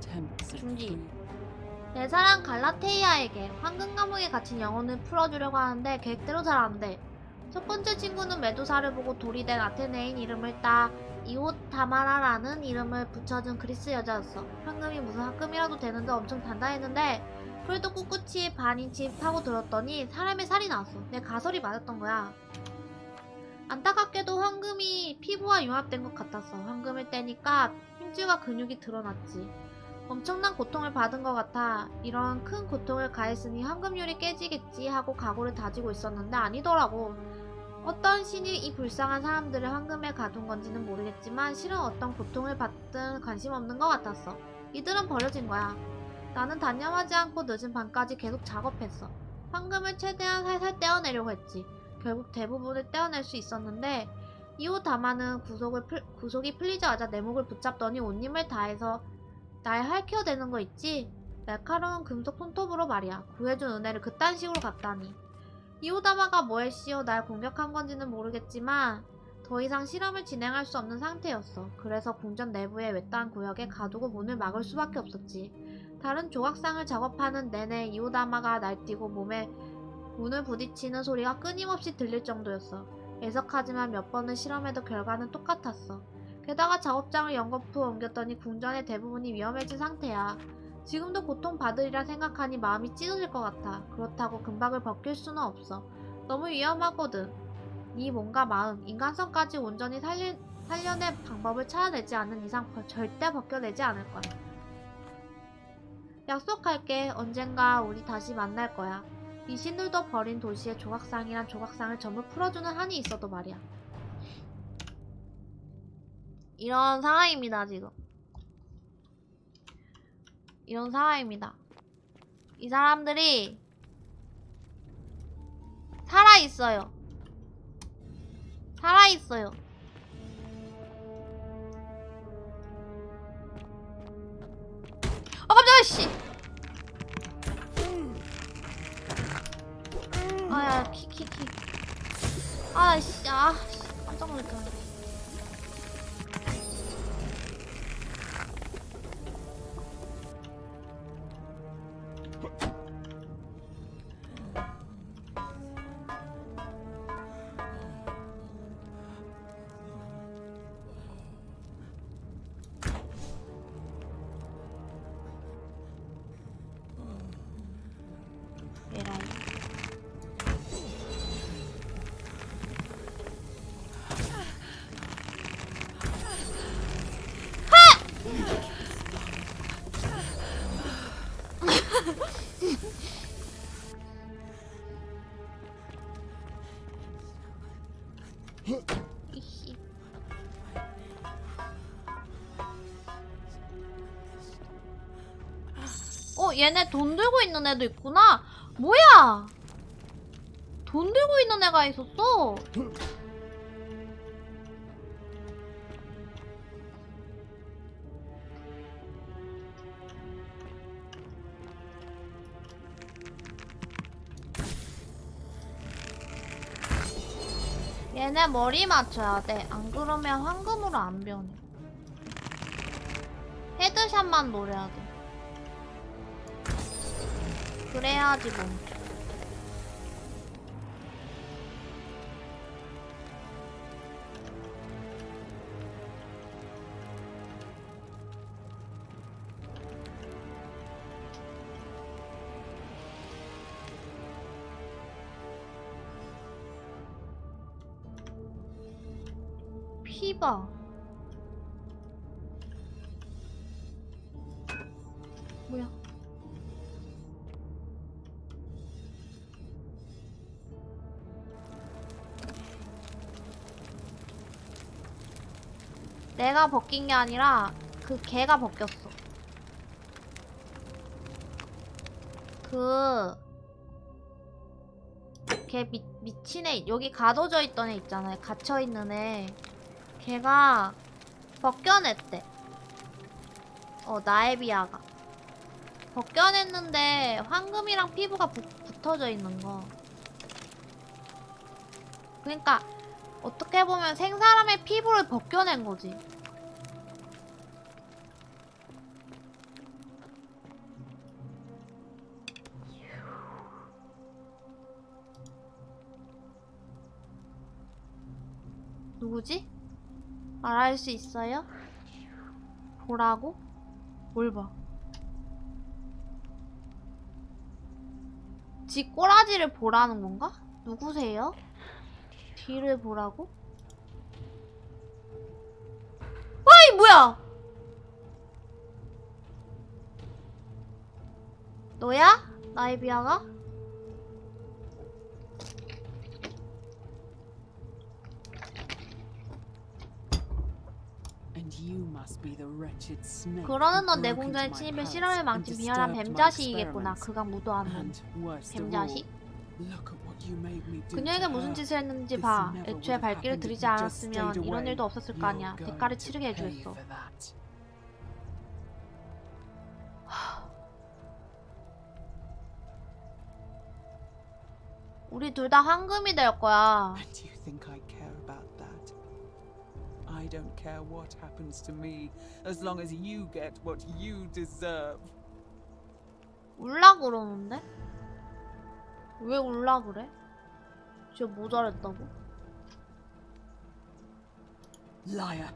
중지. 내 사랑 갈라테이아에게 황금 감옥에 갇힌 영혼을 풀어주려고 하는데 계획대로 잘 안 돼. 첫 번째 친구는 메두사를 보고 돌이 된 아테네인 이름을 따 이오다마라라는 이름을 붙여준 그리스 여자였어. 황금이 무슨 황금이라도 되는데 엄청 단단했는데 그래도 꿋꿋이 반인치 파고 들었더니 사람의 살이 나왔어. 내 가설이 맞았던 거야. 안타깝게도 황금이 피부와 융합된 것 같았어. 황금을 떼니까 힘줄과 근육이 드러났지. 엄청난 고통을 받은 것 같아. 이런 큰 고통을 가했으니 황금률이 깨지겠지 하고 각오를 다지고 있었는데 아니더라고. 어떤 신이 이 불쌍한 사람들을 황금에 가둔 건지는 모르겠지만 실은 어떤 고통을 받든 관심 없는 것 같았어. 이들은 버려진 거야. 나는 단념하지 않고 늦은 밤까지 계속 작업했어. 황금을 최대한 살살 떼어내려고 했지. 결국 대부분을 떼어낼 수 있었는데 이후 다마는 구속이 풀리자마자 내 목을 붙잡더니 온 힘을 다해서 날 할퀴어대는 거 있지? 날카로운 금속 손톱으로 말이야. 구해준 은혜를 그딴 식으로 갚다니. 이오다마가 뭐 했시오? 날 공격한 건지는 모르겠지만 더 이상 실험을 진행할 수 없는 상태였어. 그래서 궁전 내부의 외딴 구역에 가두고 문을 막을 수밖에 없었지. 다른 조각상을 작업하는 내내 이오다마가 날뛰고 몸에 문을 부딪히는 소리가 끊임없이 들릴 정도였어. 애석하지만 몇 번을 실험해도 결과는 똑같았어. 게다가 작업장을 연거푸 옮겼더니 궁전의 대부분이 위험해진 상태야. 지금도 고통받으리라 생각하니 마음이 찢어질 것 같아. 그렇다고 금박을 벗길 수는 없어. 너무 위험하거든. 네 몸과 마음, 인간성까지 온전히 살려낼 방법을 찾아내지 않는 이상 절대 벗겨내지 않을 거야. 약속할게. 언젠가 우리 다시 만날 거야. 이 신들도 버린 도시의 조각상이란 조각상을 전부 풀어주는 한이 있어도 말이야. 이런 상황입니다, 지금. 이런 상황입니다. 이 사람들이 살아있어요. 살아있어요. 깜짝이야, 씨! 아야, 키. 아씨, 깜짝 놀랐잖아. 에라이. 이씨. 얘네 돈 들고 있는 애도 있구나. 뭐야? 돈 들고 있는 애가 있었어. 얘네 머리 맞춰야 돼. 안 그러면 황금으로 안 변해. 헤드샷만 노려야 돼. 그래야지 뭐. 피봐. 뭐야? 내가 벗긴 게 아니라 그 걔가 벗겼어. 걔 미친 애, 여기 가둬져 있던 애 있잖아요. 갇혀있는 애. 걔가 벗겨냈대. 나에비아가. 벗겨냈는데 황금이랑 피부가 붙어져 있는 거. 그러니까 어떻게 보면 생사람의 피부를 벗겨낸 거지. 누구지? 말할 수 있어요? 보라고? 뭘 봐? 지 꼬라지를 보라는 건가? 누구세요? 뒤를 보라고? 와이 뭐야? 너야? 나이비아가? 그러는 넌 내 공장에 침입해 실험을 망친 비열한 뱀자식이겠구나. 그가 무도하는 뱀자식? 그녀에게 무슨 짓을 했는지 봐. 애초에 발길을 들이지 않았으면 이런 일도 없었을 거 아니야. 대가를 치르게 해주겠어. 우리 둘 다 황금이 될 거야. I don't care what happens to me as long as you get what you deserve. 울라 그러는데? 왜 울라 그래? 진짜 모자랬다고? Liar!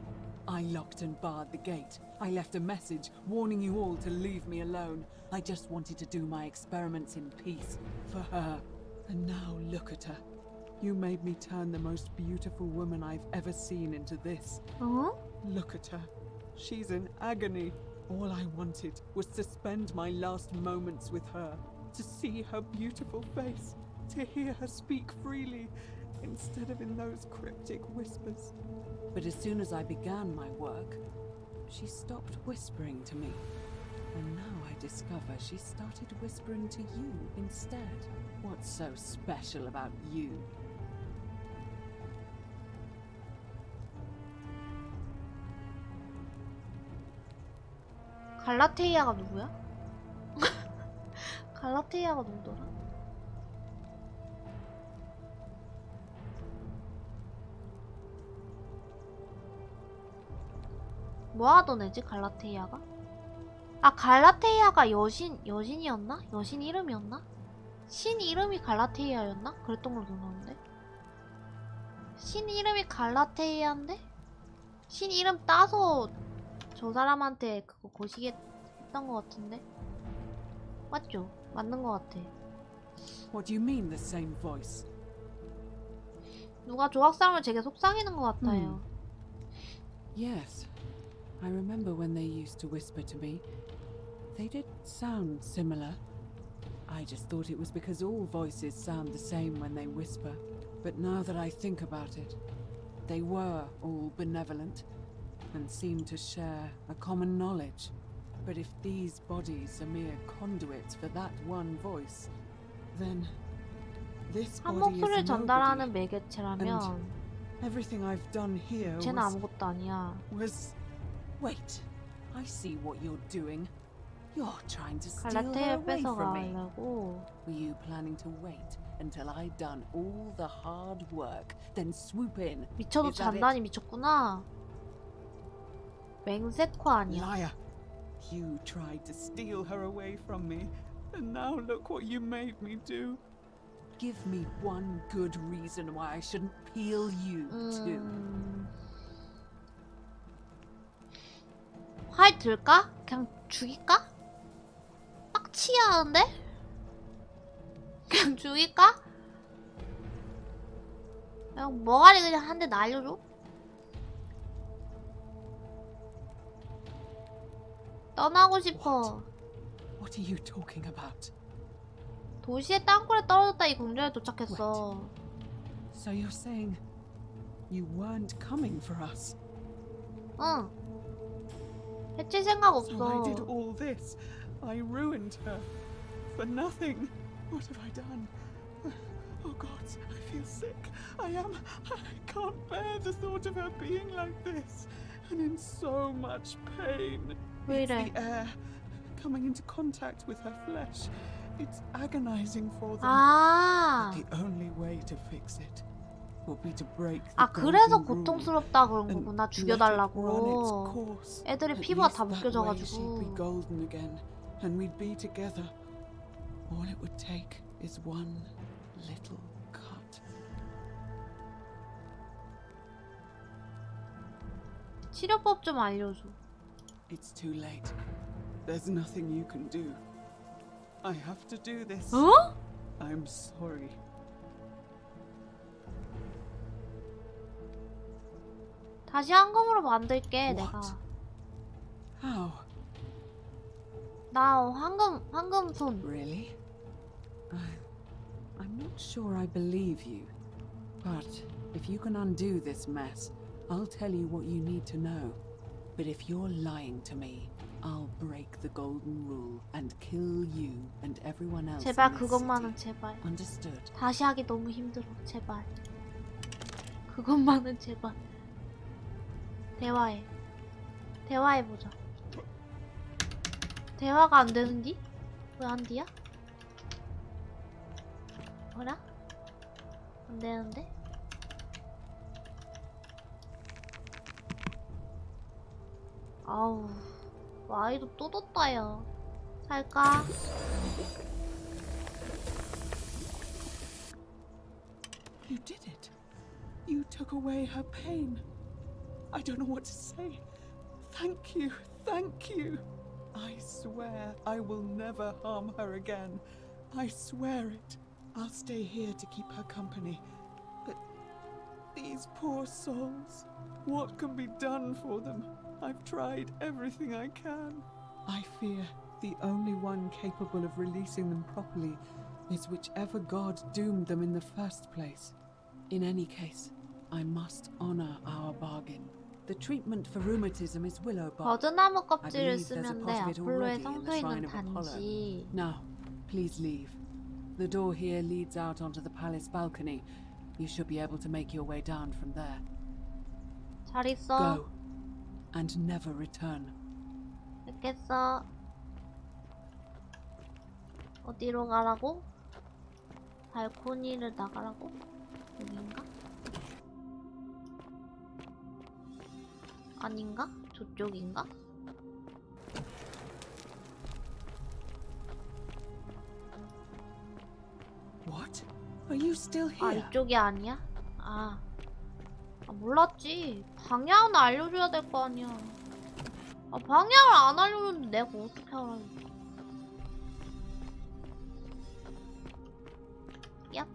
I locked and barred the gate. I left a message warning you all to leave me alone. I just wanted to do my experiments in peace for her. And now look at her. You made me turn the most beautiful woman I've ever seen into this. Look at her. She's in agony. All I wanted was to spend my last moments with her, to see her beautiful face, to hear her speak freely, instead of in those cryptic whispers. But as soon as I began my work, she stopped whispering to me. And now I discover she started whispering to you instead. What's so special about you? 갈라테이아가 누구야? 갈라테이아가 누구더라? 뭐 하던 애지 갈라테이아가? 아 갈라테이아가 여신이었나? 여신 이름이었나? 신 이름이 갈라테이아였나? 그랬던 걸로 기억나는데? 신 이름이 갈라테이아인데? 신 이름 따서 저 사람한테 그거 거시게 했던 것 같은데? 맞죠? 맞는 것 같아. What do you mean the same voice? 누가 조각상을 제게 속삭이는 것 같아요. Yes. I remember when they used to whisper to me. They did sound similar. I just thought it was because all voices sound the same when they whisper. But now that I think about it, they were all benevolent and seemed to share a common knowledge. But if these bodies are mere conduits for that one voice, then this 한 body 목소리를 is 전달하는 nobody. 매개체라면 Everything I've done here 쟤는 아무것도 아니야. was... Wait, I see what you're doing. You're trying to steal her 갈라테이아 away from me. 뺏어가려고. Were you planning to wait until I'd done all the hard work, then swoop in? 미쳐도 Is that 단단히 미쳤구나. 맹세코 아니야. Liar! You tried to steal her away from me, and now look what you made me do. Give me one good reason why I shouldn't peel you too. 화를 들까? 그냥 죽일까? 빡치게 하는데? 그냥 죽일까? 그냥 머가리 그냥 한 대 날려줘? 떠나고 싶어. What are you talking about? 도시의 땅굴에 떨어졌다 이 공장에 도착했어. So you're saying you weren't coming for us? 응. 해칠 생각 So I did 없어. all this. I ruined her. For nothing. What have I done? Oh God, I feel sick. I can't bear the thought of her being like this. And in so much pain. 왜 It's 이래? the air coming into contact with her flesh. It's agonizing for them. 아. The only way to fix it will be to break the 아 그래서 golden rule 고통스럽다 그런 and 거구나. let it run its 죽여달라고. course. 애들이 At 피부가 least 다 that way she'd be 묶여져가지고. golden again, and we'd be together. All it would take is one little cut. 치료법 좀 알려줘. It's too late. There's nothing you can do. I have to do this. 어? I'm sorry. 다시 황금으로 만들게. What? 내가. How? 나 황금 손. Really? I'm not sure I believe you. But if you can undo this mess, I'll tell you what you need to know. But if you're lying to me, I'll break the golden rule and kill you and everyone else 제발 in this 그것만은 city. 제발. Understood? 다시 하기 너무 힘들어. 제발. 그것만은 제발. 대화해. 대화해보자. 대화가 안 되는디? 왜 안 뒤야? 뭐라? 안 되는데? 아우, 와이도 또 뒀다, 야. 살까? You did it. You took away her pain. I don't know what to say. Thank you. Thank you. I swear I will never harm her again. I swear it. I'll stay here to keep her company. But these poor souls, what can be done for them? I've tried everything I can. I fear the only one capable of releasing them properly is whichever god doomed them in the first place. In any case, I must honor our bargain. The treatment for rheumatism is willow bark. 버드나무 I 껍질을 believe there's a 쓰면 돼. pot of it 아폴로의 already in the 성소에 shrine 있는 of Apollo. 단지. Now, please leave. The door here leads out onto the palace balcony. You should be able to make your way down from there. 잘 있어. Go, and never return. 알겠어. 어디로 가라고? 발코니를 나가라고? 여긴가? 아닌가? 저쪽인가? What? Are you still 아, here? 이쪽이 아니야? 아, 몰랐지. 방향은 알려줘야 될 거 아니야. 아, 방향을 안 알려줬는데 내가 어떻게 알아? 얍.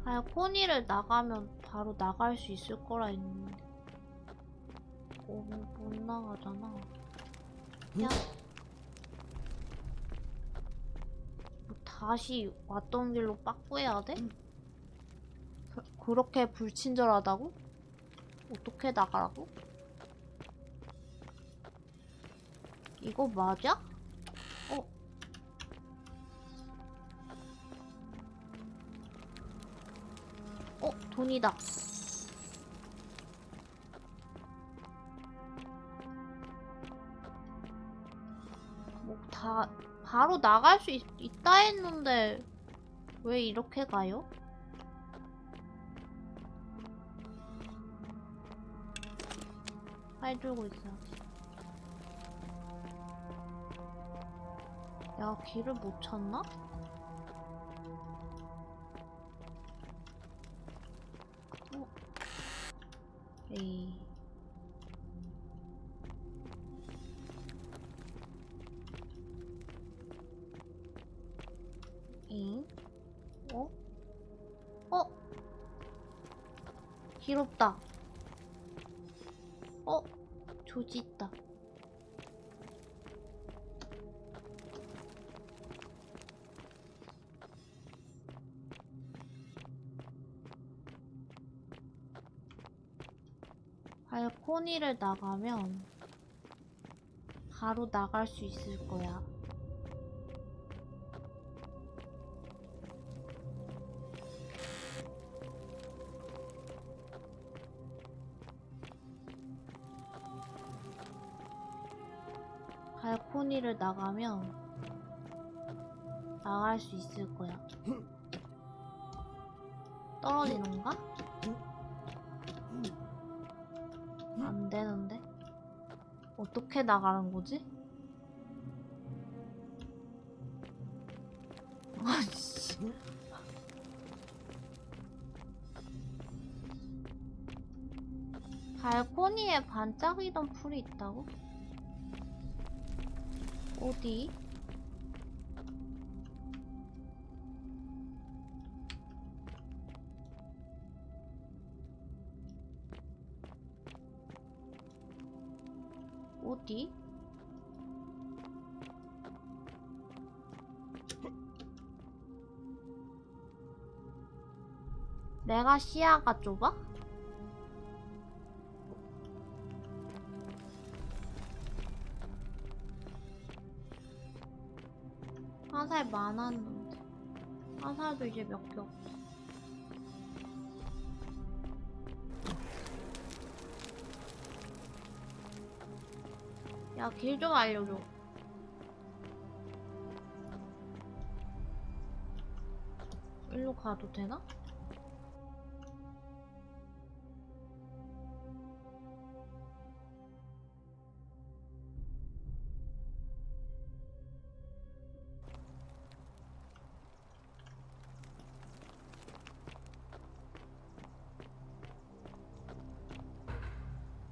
발코니를 나가면 바로 나갈 수 있을 거라 했는데 못 나가잖아. 야. 뭐 다시 왔던 길로 빠꾸해야 돼? 그렇게 불친절하다고? 어떻게 나가라고? 이거 맞아? 어? 돈이다. 뭐 바로 나갈 수 있다 했는데 왜 이렇게 가요? 팔 들고 있어야지. 야, 길을 못 찾나? 에이. 잉? 어? 길 없다. 조지 있다. 발코니를 나가면 바로 나갈 수 있을 거야. 발코니를 나가면 나갈 수 있을 거야. 떨어지는가? 안 되는데? 어떻게 나가는 거지? 아이씨. 발코니에 반짝이던 풀이 있다고? 어디? 어디? 내가 시야가 좁아? 화살 많았는데 화살도 이제 몇 개 없어. 야, 길 좀 알려줘. 일로 가도 되나?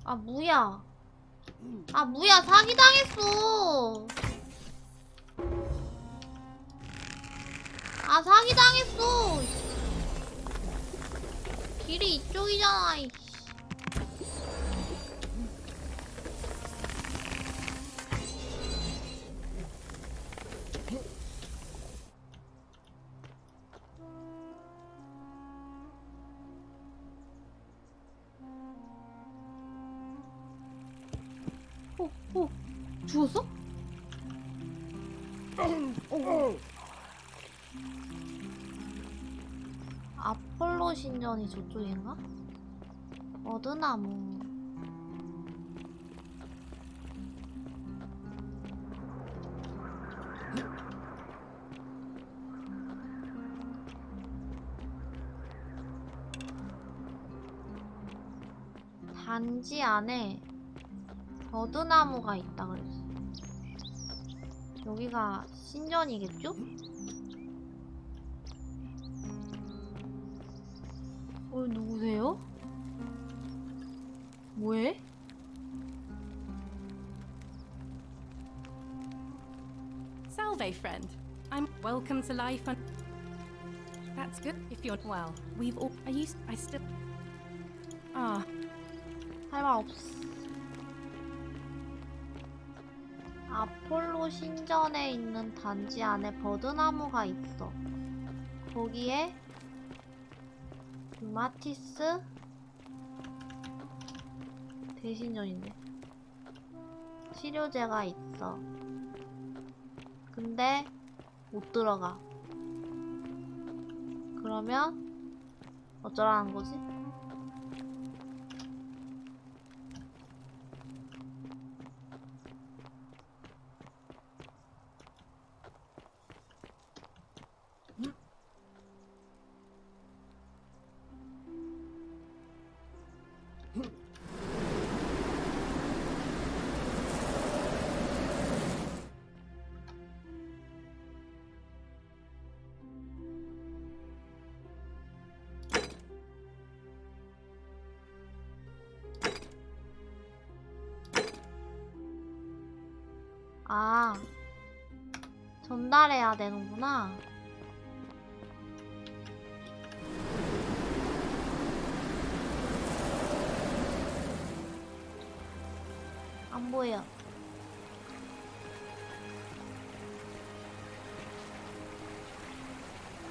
아, 무야. 아, 무야, 사기당했어. 아, 사기당했어. 길이 이쪽이잖아, 이씨. 죽었어? 아폴로 신전이 저쪽인가? 어드나무. 단지 안에 어드나무가 있다 그랬어. 여기가 신전이겠죠? 누구세요? 뭐해? Salve, friend. I'm welcome to life and that's good if you're well. We've all I still Ah, 할 말 없어. 아폴로 신전에 있는 단지 안에 버드나무가 있어. 거기에 마티스 대신전인데 치료제가 있어. 근데 못 들어가. 그러면 어쩌라는 거지? 아, 전달해야 되는구나. 안 보여.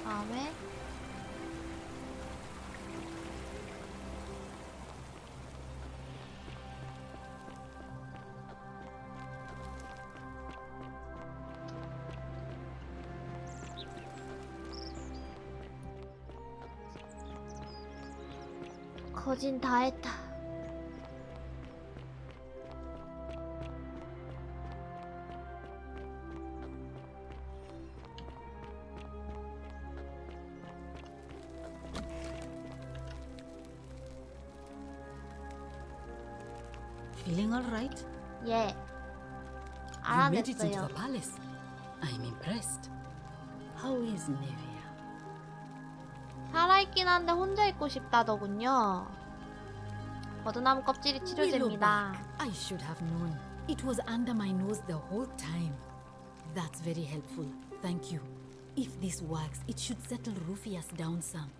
다음에 거진 다 했다. Feeling all right? 예. You made it into 알아냈어요. the palace. I'm impressed. How is Nevia? 살아있긴 한데 혼자 있고 싶다더군요. 버드나무 껍질이 Willow 치료제입니다. bark. I should have known. It was under my nose the whole time. That's very helpful. Thank you. If this works, it should settle Rufius down some.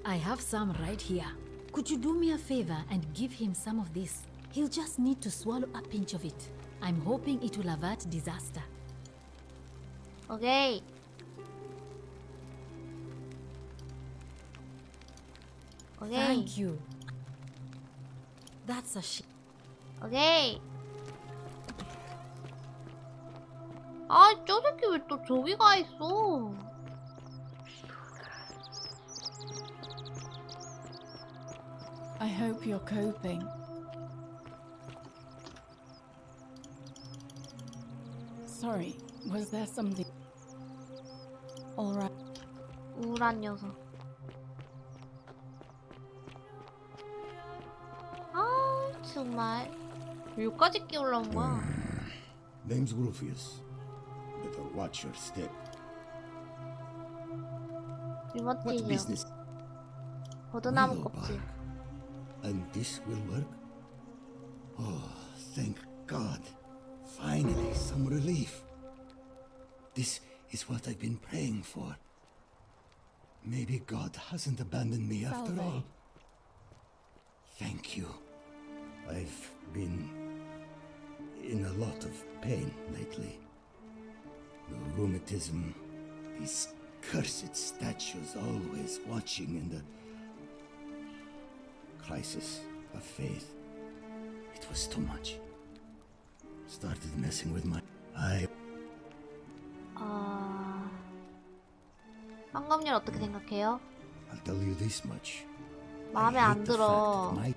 I have some right here. Could you do me a favor and give him some of this? He'll just need to swallow a pinch of it. I'm hoping it will avert disaster. 오케이. 오케이. Thank you. That's a 오케이. 아, 저 새끼 왜 또 저기 가 있어? I hope you're coping. Sorry, was there something? Alright. 우울한 녀석. 아, 정말. 여기까지 끼 올라온 거야. Name's Rufius. Better watch your step. What 리모티죠. business? 버드나무 Willow 껍질. bark. And this will work? Oh, thank God. Finally, some relief. This is what I've been praying for. Maybe God hasn't abandoned me after Salve. all. Thank you. I've been in a lot of pain lately. The rheumatism, these cursed statues always watching, and the crisis of faith. It was too much. Started messing with my... 황금률 어떻게 생각해요? I'll tell you this much. 마음에 I 안 hate the 들어. fact that my...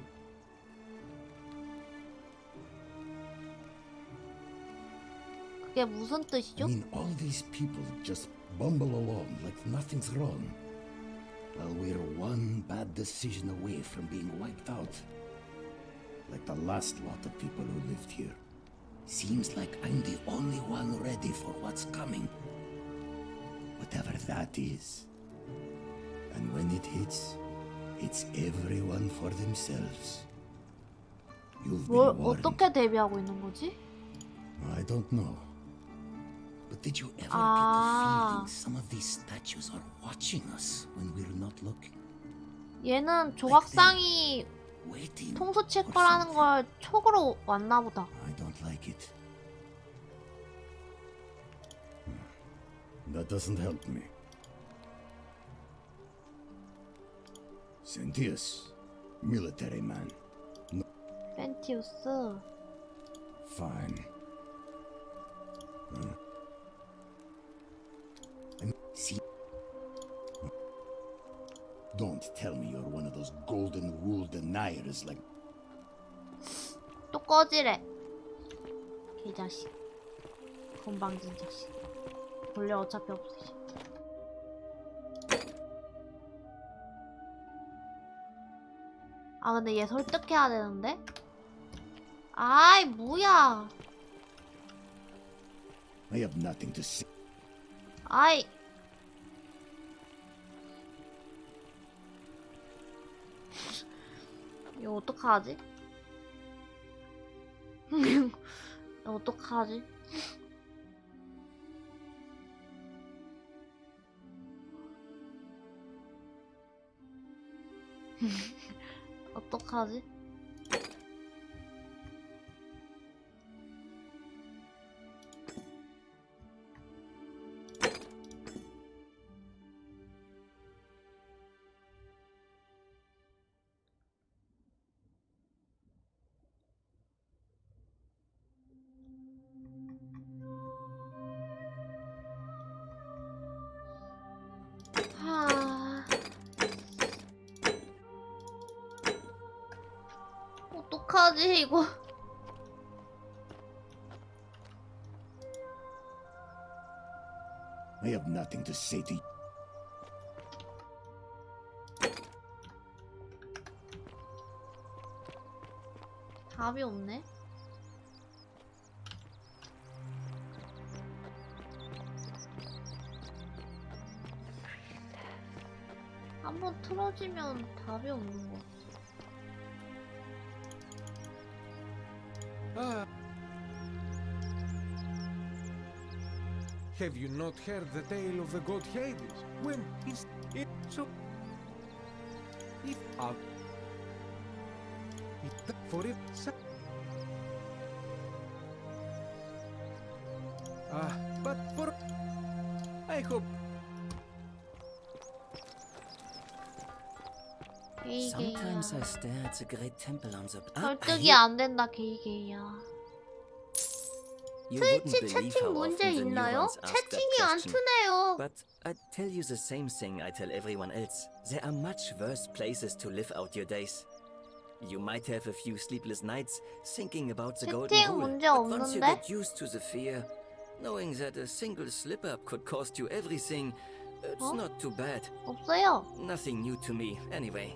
그게 무슨 I 뜻이죠? mean, all these people just bumble along like nothing's wrong. While we're one bad decision away from being wiped out. Like the last lot of people who lived here. Seems like I'm the only one ready for what's coming. Whatever that is. And when it hits, it's everyone for themselves. You've 뭘 been warned. 어떻게 대비하고 있는 거지? I don't know. But did you ever get the Ah. feeling some of these statues are watching us when we're not looking? 얘는 조각상이 Waiting. 통수 칠 for 거라는 something. 걸 촉으로 왔나 보다. I don't like it. That doesn't help me. Sentius, military man. 펜티우스. Fine. See. Don't tell me you're one of those golden rule deniers like. 또 꺼지래. 개자식. 건방진 자식. 원래 어차피 없으시. 아 근데 얘 설득해야 되는데? 아이 뭐야. I have nothing to say. 아이. 이거 어떡하지? 이거 어떡하지? 어떡하지? 하... 어떡하지 이거? I have nothing to say to you. 답이 없네. 한번 틀어지면 답이 없는 거 같아. Have you not heard the tale of the god Hades? When is it so? If it for it. But for I hope. 게이 게이야. Sometimes I stare at the great temple on the. 설득이 안 된다 게이 게이야. You 트위치 wouldn't believe 채팅 how 문제 often the new 있나요? ones ask that 채팅이 안 question. 트네요. But I tell you the same thing I tell everyone else. There are much worse places to live out your days. You might have a few sleepless nights thinking about the golden 채팅 rule, 문제 but once you 없는데? get used to the fear, knowing that a single slip-up could cost you everything, it's not too bad. 없어요. Nothing new to me, anyway.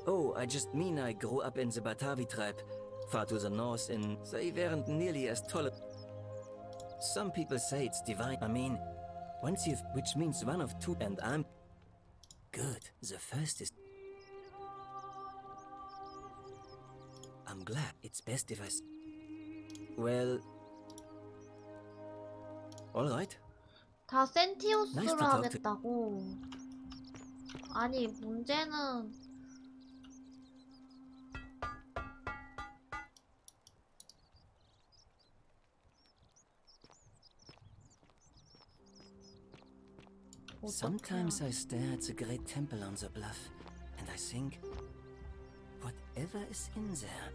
Oh, I just mean I grew up in the Batavi tribe, far to the north, and they weren't nearly as tolerant. Some people say it's divine. I mean, once you've, which means one of two, and I'm good. The first is. I'm glad. It's best if I. Well. All right. 다 센티오스로 Nice to talk to- 하겠다고. 아니 문제는 Sometimes I stare at the great temple on the bluff, and I think, whatever is in there,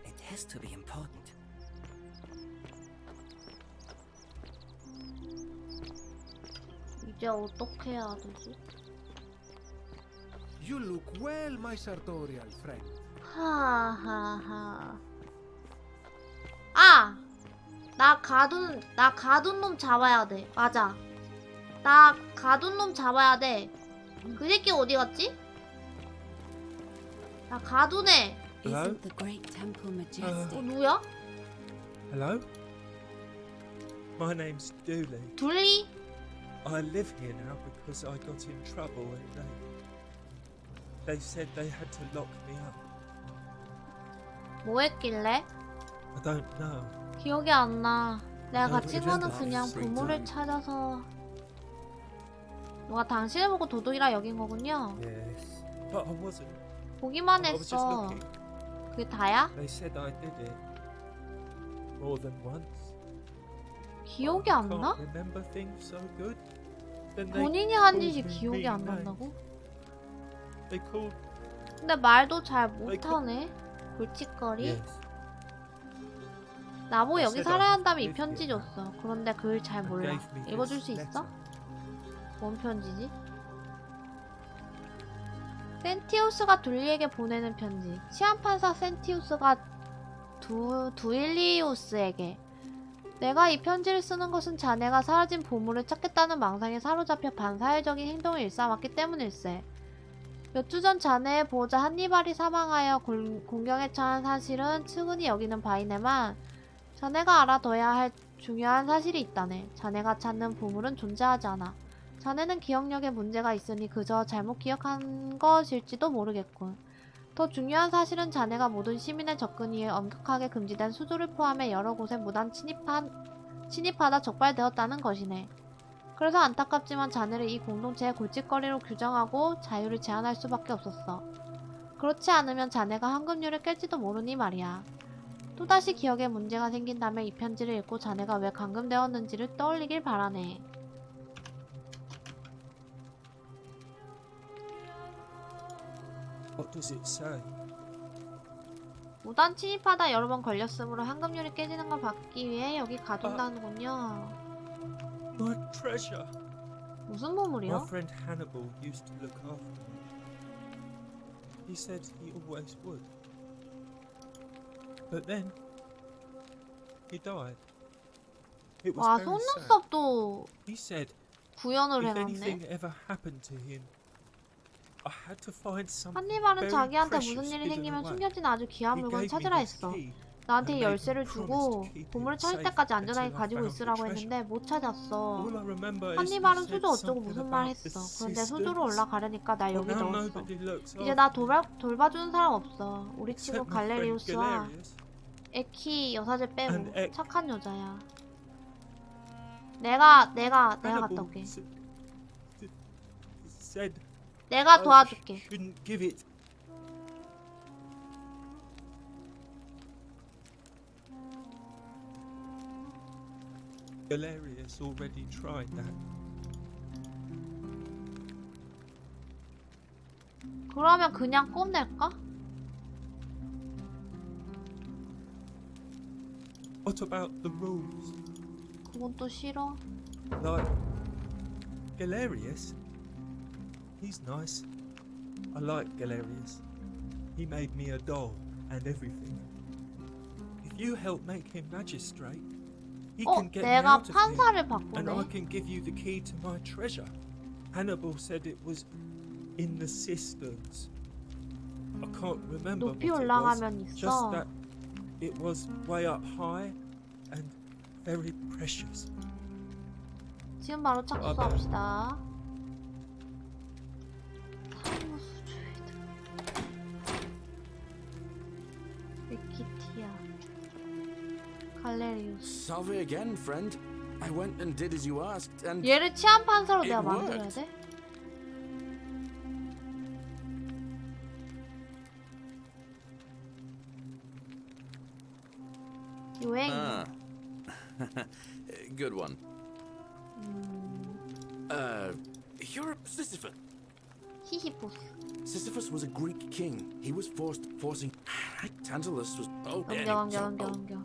it has to be important. 이제 어떻게 해야 되지? You look well, my sartorial friend. 하하하. 아! 나 가둔 놈 잡아야 돼. 맞아. 나 가둔 놈 잡아야 돼. 그 새끼 어디 갔지? 나 가둔 애. Isn't the great temple majestic? 누구야? Hello? My name's Dooley. 둘리? I live here now because I got in trouble and they said they had to lock me up. 뭐 했길래? I don't know. 기억이 안 나. 내가 갇힌 그래도 거는 그냥 free 보물을 time. 찾아서. 누가 당신을 보고 도둑이라 여긴 거군요. Yes. But I wasn't. 보기만 I was just 했어. looking. 그게 다야? They said I did it. More than once. 기억이 I 안 나? can't remember things so good. Then they 본인이 한 called 짓이 me 기억이 안 mean names. 난다고? They called. 근데 말도 잘 못하네. 골칫거리? Yes. 나보고 여기 said 살아야 I 한다며 이 lived 편지 here. 줬어. 그런데 글 잘 And 몰라. gave me 읽어줄 this 수 있어? letter. 뭔 편지지? 센티우스가 둘리에게 보내는 편지. 치안판사 센티우스가 두일리우스에게. 내가 이 편지를 쓰는 것은 자네가 사라진 보물을 찾겠다는 망상에 사로잡혀 반사회적인 행동을 일삼았기 때문일세. 몇 주 전 자네의 보호자 한니발이 사망하여 공경에 처한 사실은 측은히 여기는 바이네만 자네가 알아둬야 할 중요한 사실이 있다네. 자네가 찾는 보물은 존재하지 않아. 자네는 기억력에 문제가 있으니 그저 잘못 기억한 것일지도 모르겠군. 더 중요한 사실은 자네가 모든 시민의 접근이 엄격하게 금지된 수조를 포함해 여러 곳에 무단 침입하다 적발되었다는 것이네. 그래서 안타깝지만 자네를 이 공동체의 골칫거리로 규정하고 자유를 제한할 수밖에 없었어. 그렇지 않으면 자네가 황금률을 깰지도 모르니 말이야. 또다시 기억에 문제가 생긴다면 이 편지를 읽고 자네가 왜 감금되었는지를 떠올리길 바라네. What does it say? 무단 침입하다 여러 번 걸렸으므로 황금률이 깨지는 걸 막기 위해 여기 가둔다는군요. My treasure. 무슨 My 보물이요? friend Hannibal used to look after me. He said he always would. But then he died. It was 와, very sad. 속눈썹도 He said 구현을 if anything 해놨네. ever happened to him, I had to find something 한니발은 very 자기한테 precious 무슨 일이 hidden 생기면 away. 숨겨진 아주 귀한 He 물건을 gave me 찾으라 this 했어. key. 나한테 and made 열쇠를 me 주고 promise to keep 보물을 it 찾을 safe 때까지 안전하게 until I 가지고 found the 있으라고 treasure. 했는데 못 찾았어. All I remember is he 한니발은 said 수조 어쩌고 something 무슨 말 about the 했어. 그런데 수조로 sisters. 올라가려니까 날 But 여기 now 넣었어. nobody looks 이제 after 나 me, 돌봐주는 사람 없어. 우리 친구 except my friend 갈레리우스와 Galerius. 에키 여사제 빼고 And Ek- 착한 여자야. 내가 갔다 Hannibal 올게. said 내가 도와줄게. shouldn't give it. Galerius already tried that. 그러면 그냥 뽐낼까? What about the rules? 그건 또 싫어. Like Galerius? He's nice. I like Galerius. He made me a doll and everything. If you help make him magistrate, he can get me 내가 out of here, 판사를 and I 바꾸네. can give you the key to my treasure. Hannibal said it was in the cisterns. I can't remember what 높이 it was. 올라가면 Just 있어. that it was way up high and very precious. 지금 바로 착수합시다. 위키티아 갈레리우스. Salve again, friend. I went and did as you asked, and 얘를 치안 판사로 It 내가 만들어야 worked. 돼? 유행. ah, good one. You're Sisyphus. 시시포스. Sisyphus was a Greek king. He was forcing. Tantalus was. Oh, 넘겨.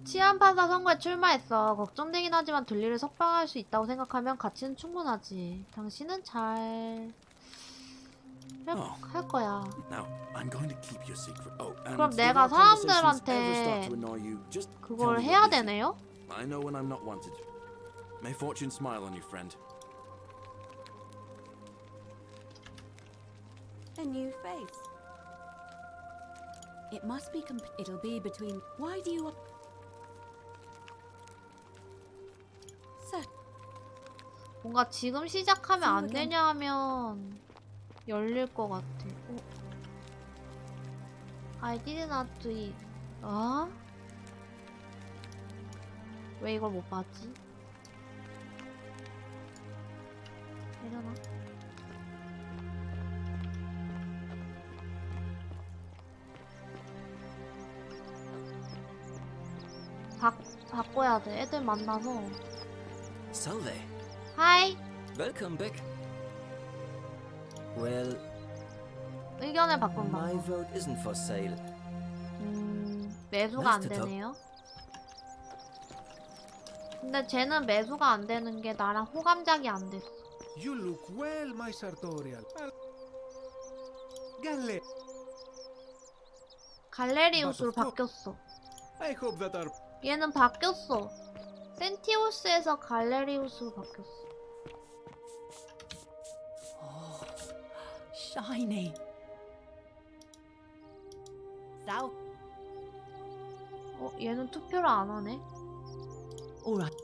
치안 판사 선거에 출마했어. 걱정되긴 하지만 둘리를 석방할 수 있다고 생각하면 가치는 충분하지. 당신은 잘 할 거야. Now, I'm going to keep your secret. Oh, and 그럼 if 내가 our conversations 사람들한테 ever start to annoy you, just tell 그걸 me 해야 you're busy. 되네요? I know when I'm not wanted. May fortune smile on you, friend. A new face. It must be it'll be between. Why do you? Sir, 뭔가 지금 시작하면 안 되냐 하면 열릴 것 같아. I did not do it. 어? 왜 이걸 못 봤지? 되려나? 바꿔야 돼. 애들 만나서. Salve. 하이. Welcome back. Well, 의견을 바꾼다. my vote isn't for sale. 매수가 안 되네요. 근데 쟤는 매수가 안 되는 게 나랑 호감작이 안 됐어. You look well, my sartorial. Galle. 갈레리우스로 바뀌었어. I hope that our 얘는 바뀌었어. 센티우스에서 갈레리우스로 바뀌었어. Shiny. Sal. 얘는 투표를 안 하네. Alright.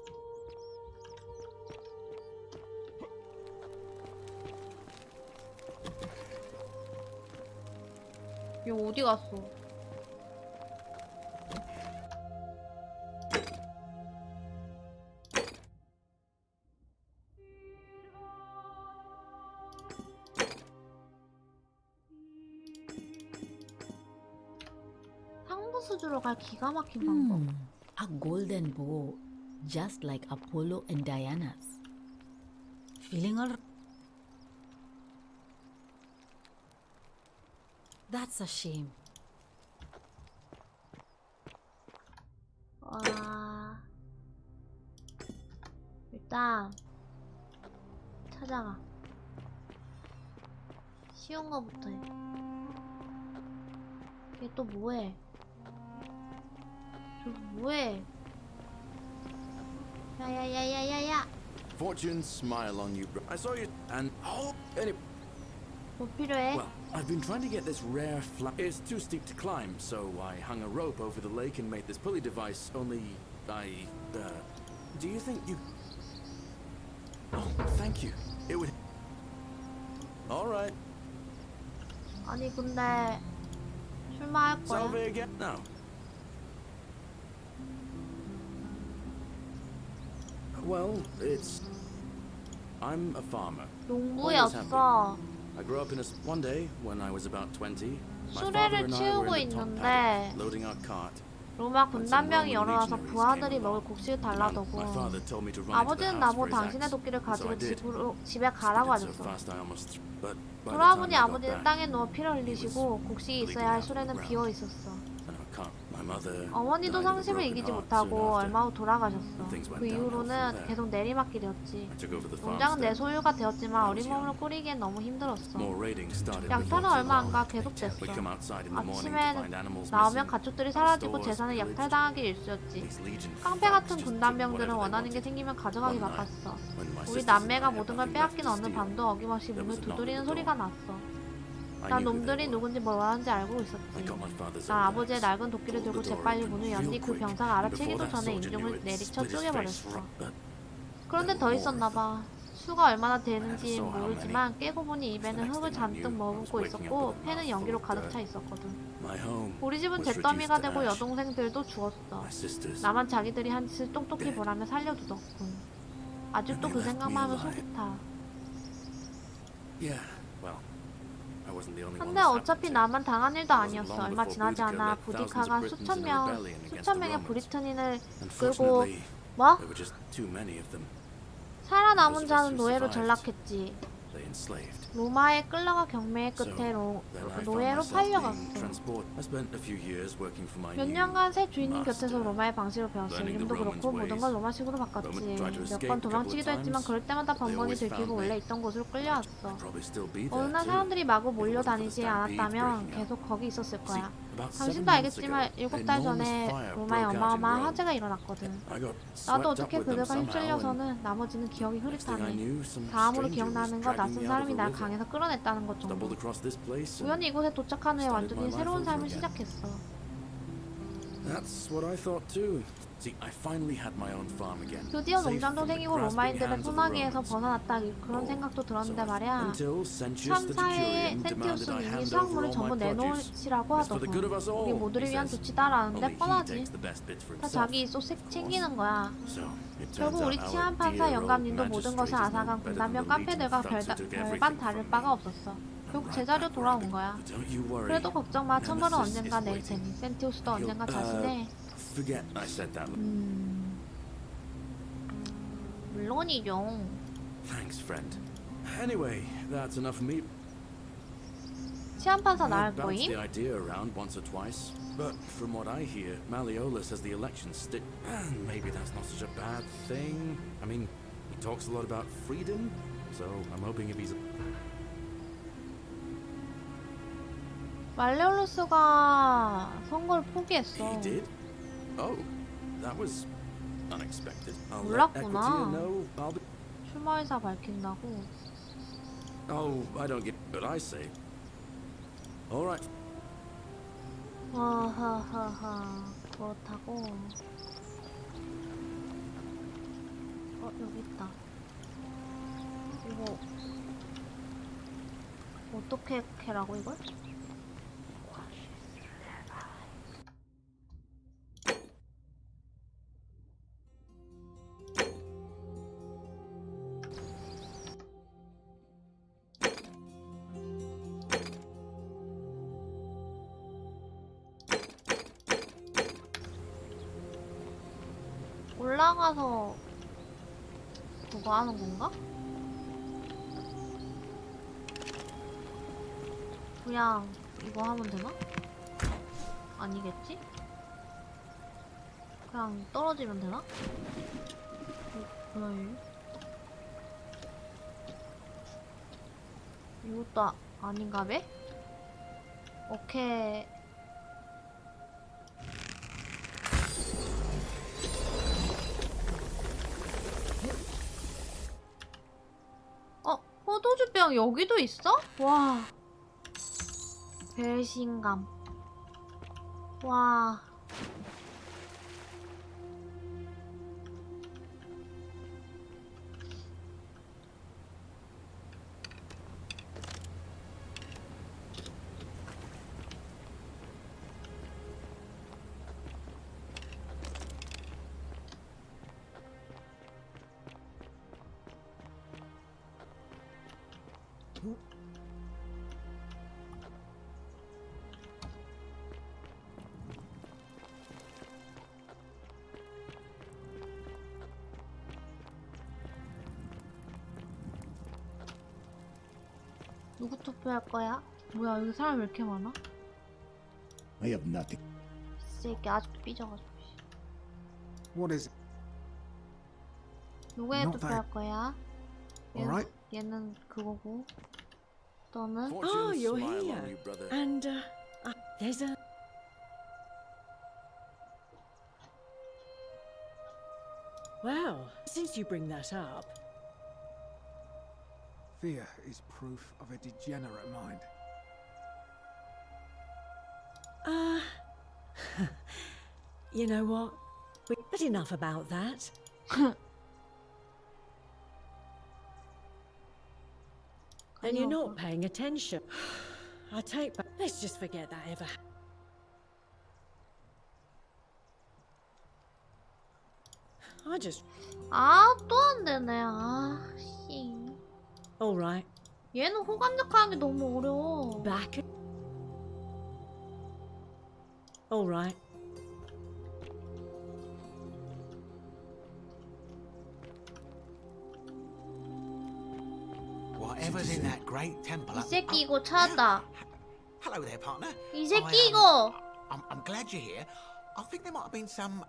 얘 어디 갔어? 상부수주로 갈 기가 막힌 방법. A golden bow, just like Apollo and Diana's. Feeling all. That's a shame. 와. 일단 찾아가. 쉬운 거부터 해. 얘 또 뭐해? 저 뭐해? 야야야야야야! Fortune smile on you, bro. I saw you, and oh, anyway. 뭐 필요해? Well, I've been trying to get this rare It's too steep to climb, so I hung a rope over the lake and made this pulley device, only do you think you... Oh, thank you. It would... Alright. 아니 근데 출마할 거야? Salve again? No. Well, it's... I'm a farmer. 농부였어. I grew up in a... One day, when I was about 20, my father 수레를 and I 치우고 were in the top 있는데 paddock, loading our cart. 로마 군단병이 열어와서 부하들이 먹을 곡식을 달라더고 아버지는 나보고 당신의 도끼를 가지고 집에 가라고 하셨어. 돌아보니 아버지는 땅에 누워 피를 흘리시고 곡식이 있어야 할 수레는 비어 있었어. 어머니도 상심을 이기지 못하고 얼마 후 돌아가셨어. 그 이후로는 계속 내리막길이었지. 농장은 내 소유가 되었지만 어린 몸으로 꾸리기엔 너무 힘들었어. 약탈은 얼마 안 가 계속됐어. 아침엔 나오면 가축들이 사라지고 재산을 약탈당하기 일쑤였지. 깡패 같은 군단병들은 원하는 게 생기면 가져가기 바빴어. 우리 남매가 모든 걸 빼앗긴 어느 밤도 어김없이 문을 두드리는 소리가 났어. 난 놈들이 누군지 뭘 원하는지 알고 있었지. 난 아버지의 낡은 도끼를 들고 재빨리 문을 연뒤 그 병사가 알아채기도 전에 인중을 내리쳐 쪼개버렸어. 그런데 더 있었나봐. 수가 얼마나 되는지 모르지만 깨고 보니 입에는 흙을 잔뜩 머금고 있었고 폐는 연기로 가득 차 있었거든. 우리 집은 잿더미가 되고 여동생들도 죽었어. 나만 자기들이 한 짓을 똑똑히 보라며 살려두었군. 아직도 그 생각만 하면 속이 타. 근데 어차피 나만 당한 일도 아니었어. 얼마 지나지 않아 부디카가 수천 명의 브리트닌을 끌고 뭐? 살아남은 자는 노예로 전락했지. 로마에 끌려가 경매의 끝에 노예로 팔려갔어. 몇 년간 새 주인님 곁에서 로마의 방식을 배웠어. 이름도 그렇고 모든 걸 로마식으로 바꿨지. 몇 번 도망치기도 했지만 그럴 때마다 번번이 들키고 원래 있던 곳으로 끌려왔어. 어느 날 사람들이 마구 몰려다니지 않았다면 계속 거기 있었을 거야. 당신도 알겠지만 7달 전에 로마에 어마어마한 화재가 일어났거든. 나도 어떻게 그들과 휩쓸려서는 나머지는 기억이 흐릿하네. 다음으로 기억나는 건 낯선 사람이 날 강에서 끌어냈다는 것 정도. 우연히 이곳에 도착한 후에 완전히 새로운 삶을 시작했어. 드디어 농장도 생기고 로마인들의 소나기에서 벗어났다 그런 생각도 들었는데 말이야. 3사회에 센티우스는 이미 수확물을 전부 내놓으시라고 하더군. 우리 모두를 위한 조치다라는데 뻔하지. 다 자기 입속 챙기는 거야. 결국 우리 치안판사 영감님도 모든 것을 앗아간 군단병 깡패들과 별반 다를 바가 없었어. 결국 제자리로 돌아온 거야. 그래도 걱정 마. 천벌은 언젠가 낼 테니. 센티우스도 언젠가 자신의 물론이죠. Thanks, friend. Anyway, that's enough of me. 치안판사 나을 거임? The idea around once or twice, but from what I hear, Malleolus says the election stick, and maybe that's not such a bad thing. I mean, he talks a lot about freedom, so I'm hoping if he's. 말레올루스가 선거를 포기했어. He did? Oh, that was unexpected. 몰랐구나. 출마 의사 밝힌다고. Oh, I don't get what I say. All right. 하하하하. 그렇다고. 여기 있다. 이거 어떻게 캐라고 이걸? 올라가서 그거 하는 건가? 그냥 이거 하면 되나? 아니겠지? 그냥 떨어지면 되나? 뭐야 얘? 이것도 아닌가 배? 오케이. 포도주병 여기도 있어? 와. 배신감. 와. 누구 투표할 거야? 뭐야 여기 사람 왜 이렇게 많아? I have nothing. 이 새끼 아직도 삐져가지고. What is it? 누구에 Not 투표할 거야? Alright. 얘는 그거고. 너는? Fortune you're smile here. on you, brother. And, there's a... Well, since you bring that up... Fear is proof of a degenerate mind. You know what? But enough about that. And you're not paying attention. I take back. Let's just forget that ever. I just. 아, 또 안 되네. 아, 씨. All right. 얘는 호감력하는 게 너무 어려워. Back. All right. Whatever's in that great temple. 이 새끼 이거 찾았다. Hello there, partner. 이 새끼 이거. I'm glad you're here. I think there might have been some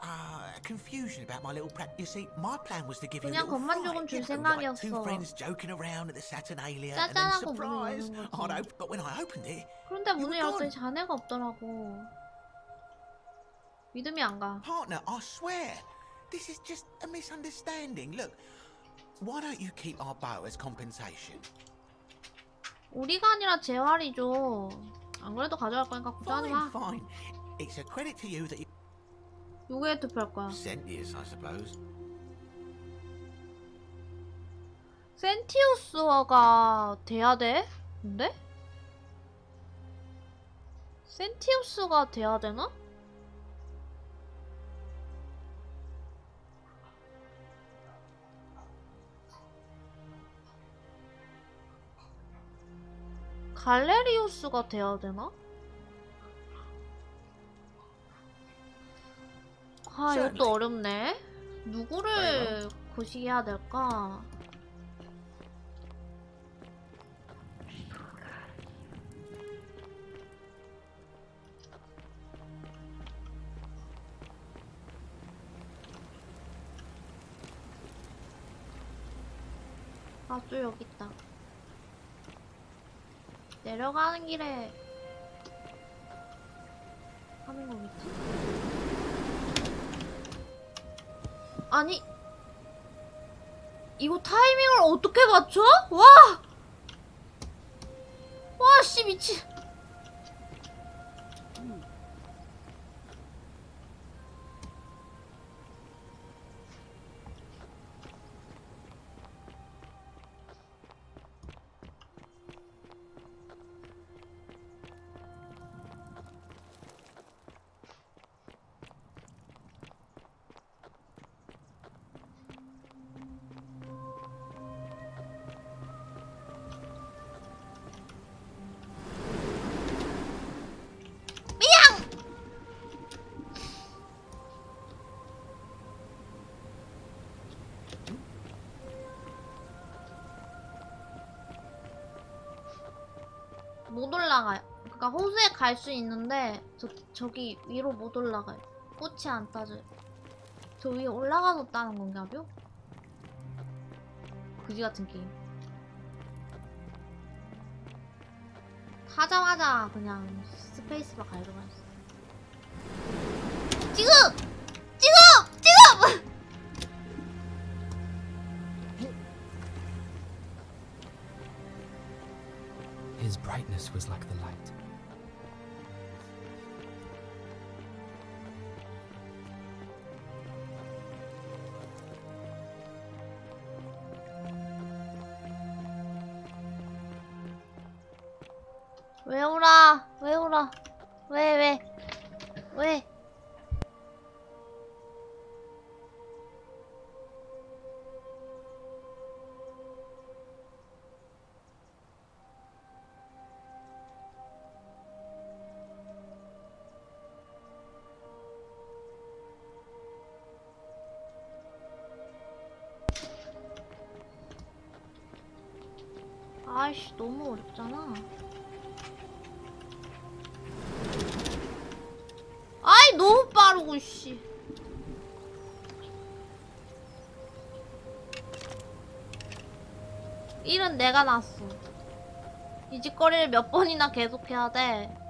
confusion about my little prep. You see, my plan was to give you a 그냥 little 겉만 조금 줄 fright, like two 생각이었어. friends joking around at the Saturnalia, and then 짜잔하고 surprise. 문을 Oh 여는 no! 거지. But when I opened it, 그런데 you 문을 were 열었더니 gone. 자네가 없더라고. 믿음이 안 가. Partner, I swear, this is just a misunderstanding. Look, why don't you keep our bow as compensation? 우리가 아니라 재활이죠. 안 그래도 가져갈 거니까 걱정하지 마. Fine. It's a credit to you that you 누구에 투표할 거야? Sentius, I suppose. 센티우스가 돼야 돼? 근데? 센티우스가 돼야 되나? 갈레리우스가 돼야 되나? 아, 이것도 어렵네. 누구를 거시기해야 될까? 아, 또 여기 있다. 내려가는 길에 하는 거겠지? 아니, 이거 타이밍을 어떻게 맞춰? 와! 와, 씨, 미친. 못 올라가요. 그러니까 호수에 갈 수 있는데 저기 위로 못 올라가요. 꽃이 안 따져요. 저 위에 올라가서 따는 건가요? 그지 같은 게임. 타자마자 그냥 스페이스바 갈려가 있어. 지금! 지금! 지금! His brightness was like the light. 왜 울어? 왜 울어? 왜? 아이씨, 너무 어렵잖아. 아이, 너무 빠르고, 씨. 일은 내가 났어. 이 짓거리를 몇 번이나 계속해야 돼.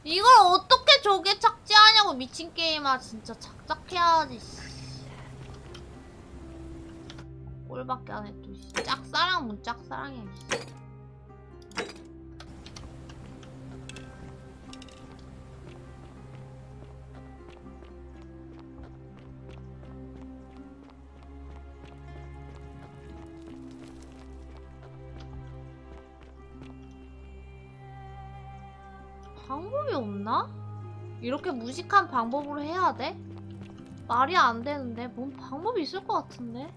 이걸 어떻게 저게 착지하냐고, 미친 게임아. 진짜 착착해야지. 꼴밖에 안 해 또. 짝사랑 문 짝사랑이야. 방법이 없나? 이렇게 무식한 방법으로 해야 돼? 말이 안 되는데. 뭔 방법이 있을 것 같은데?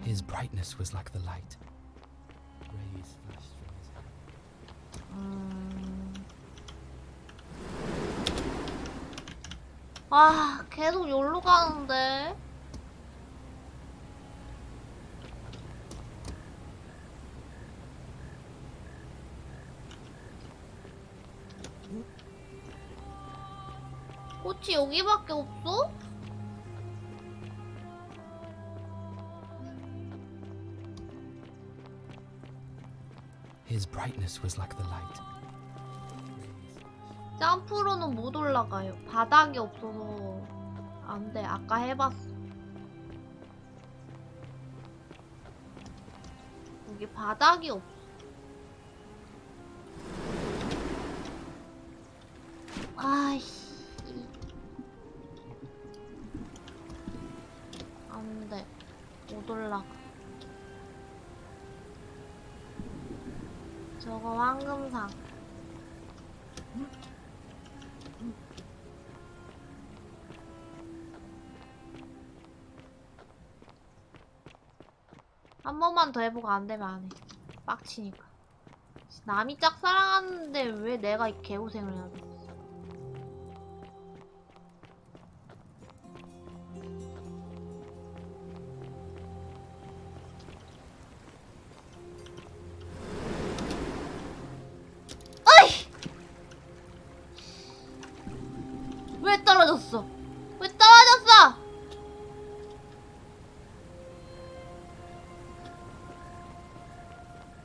His brightness was like the light. Rays flashed from his hand. 아, 계속 여기로 가는데. 꽃이 여기밖에 없어? His brightness was like the light. 점프로는 못 올라가요. 바닥이 없어서 안 돼. 아까 해봤어. 여기 바닥이 없어. 아이씨. 안 돼. 못 올라가. 저거 황금상. 한 번만 더 해보고 안 되면 안 해. 빡치니까. 남이 짝사랑하는데 왜 내가 이 개고생을 해야 돼? 왜 떨어졌어? 왜 떨어졌어?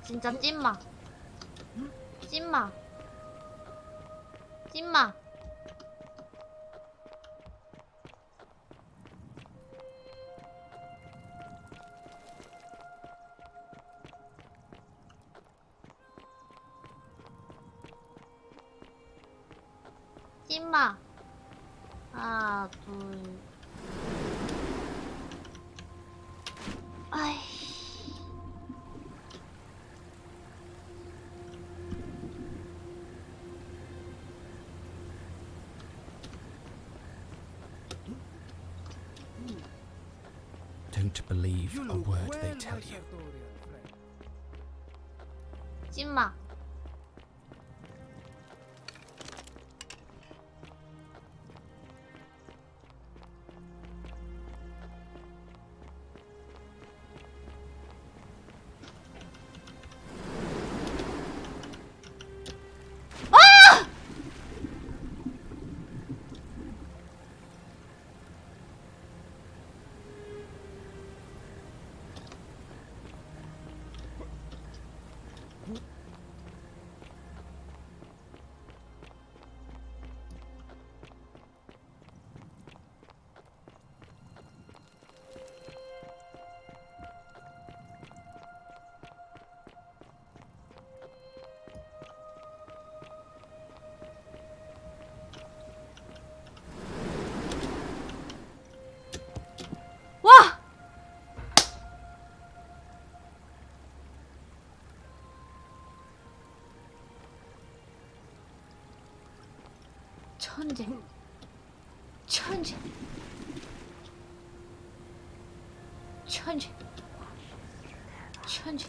진짜 찐마. 찐마. 찐마. 찐마. 하나, 둘. 아이. Don't believe a word they tell you. 찐마. 와! 천재. 천재. 천재. 천재.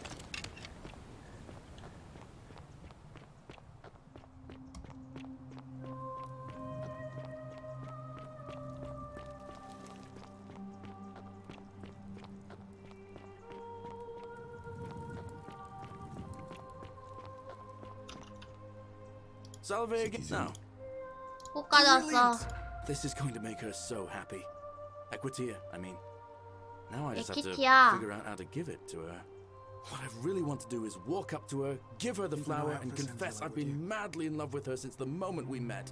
Salve again now. 꽃까지 왔어. Brilliant. This is going to make her so happy. Equitia, I mean. Now I just have to Equitia. figure out how to give it to her. What I really want to do is walk up to her, give her the flower, and confess I've been madly in love with her since the moment we met.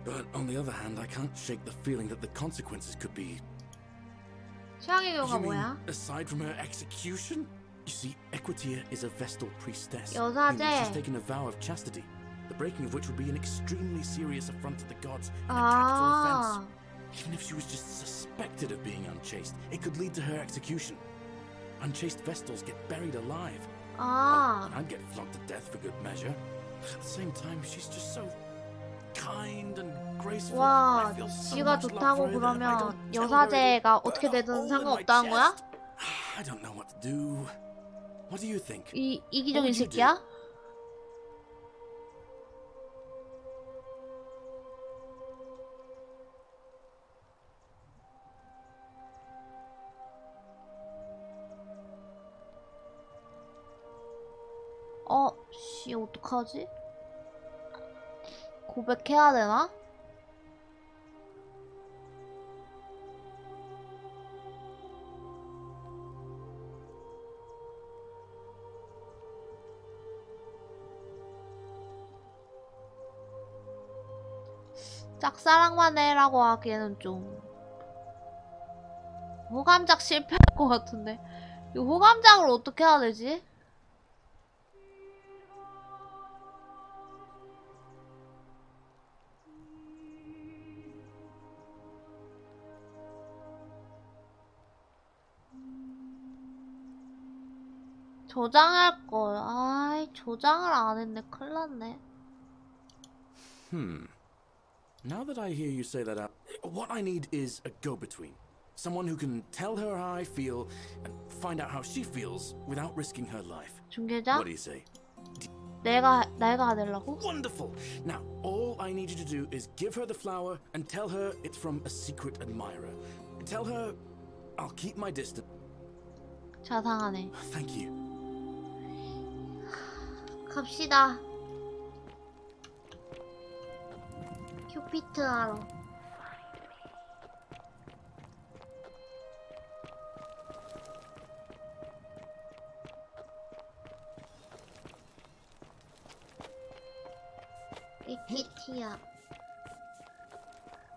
But on the other hand, I can't shake the feeling that the consequences could be... 최악의 경우가 You mean, 뭐야? aside from her execution? You see, Equitia is a Vestal priestess. 여자제. meaning she's taken a vow of chastity, the breaking of which would be an extremely serious affront to the gods and a capital 아. offense. Even if she was just suspected of being unchaste, it could lead to her execution. Unchaste Vestals get buried alive. 아. And I'd get flogged to death for good measure. But at the same time, she's just so kind and graceful. 와, I feel so 지가 much love 좋다고 for her that if I 그러면 don't tell her 여사제가 it'll 어떻게 burn a 되든 hole in my 상관없다는 거야? chest. I don't know what to do. What do you think? 이 What 이기적인 would you do? 새끼야? 씨, 어떡하지? 고백해야 되나? 짝사랑만 해라고 하기에는 좀 호감작 실패할 것 같은데 이 호감작을 어떻게 해야 되지? 저장할 걸. 아이, 저장을 안 했네. 큰일 났네. Now that I hear you say that out, what I need is a go-between. Someone who can tell her how I feel and find out how she feels without risking her life. 중개자? What do you say? 내가 되려고? Wonderful! Now, all I need you to do is give her the flower and tell her it's from a secret admirer. Tell her I'll keep my distance. 자상하네. Thank you. 갑시다. 큐피트 하러. 에키티아.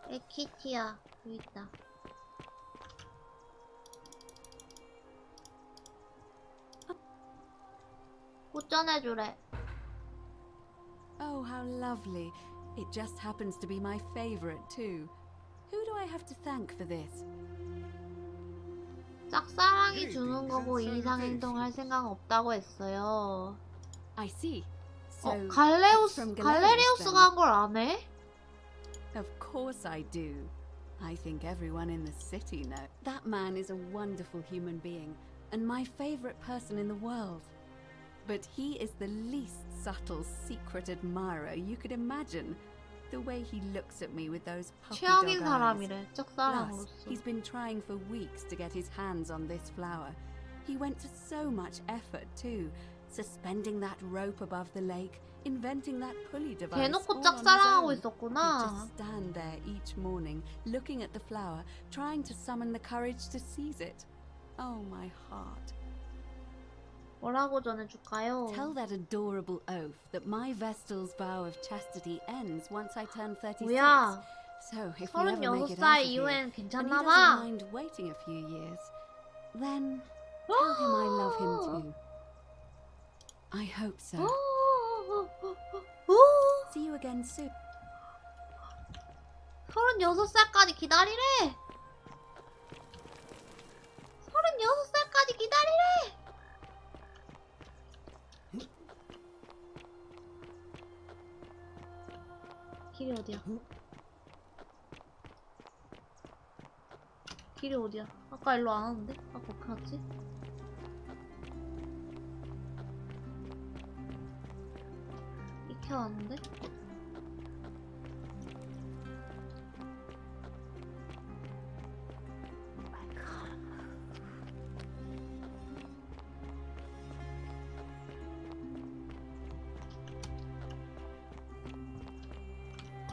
에키티아. 여기 있다. 꽃 전해주래. Oh, how lovely. It just happens to be my favorite too. Who do I have to thank for this? 짝사랑이 주는 거고 이상 행동할 생각 없다고 했어요. I see. So 갈레우스, from 갈레리우스가 한 걸 안 해? Of course I do. I think everyone in the city knows. That man is a wonderful human being, and my favorite person in the world. But he is the least subtle secret admirer you could imagine. The way he looks at me with those puppy dog 최악인 eyes. 사람이래. Plus, 짝사랑으로서. he's been trying for weeks to get his hands on this flower. He went to so much effort too, suspending that rope above the lake, inventing that pulley device. 대놓고 all on his 짝사랑하고 own. 있었구나. He'd just stand there each morning, looking at the flower, trying to summon the courage to seize it. Oh, my heart. 뭐라고 전해줄까요? Tell that adorable oaf that my Vestal's vow of chastity ends once I turn 36. 뭐야? So if we ever make it 36살 out of here, 이후엔 and he 괜찮나 doesn't 봐. mind waiting a few years, then tell him I love him too. I hope so. See you again soon. 36살까지 기다리래. 36살까지 기다리래. 길이 어디야? 길이 어디야? 아까 일로 안 왔는데? 아까 어떻게 갔지? 이렇게 왔는데?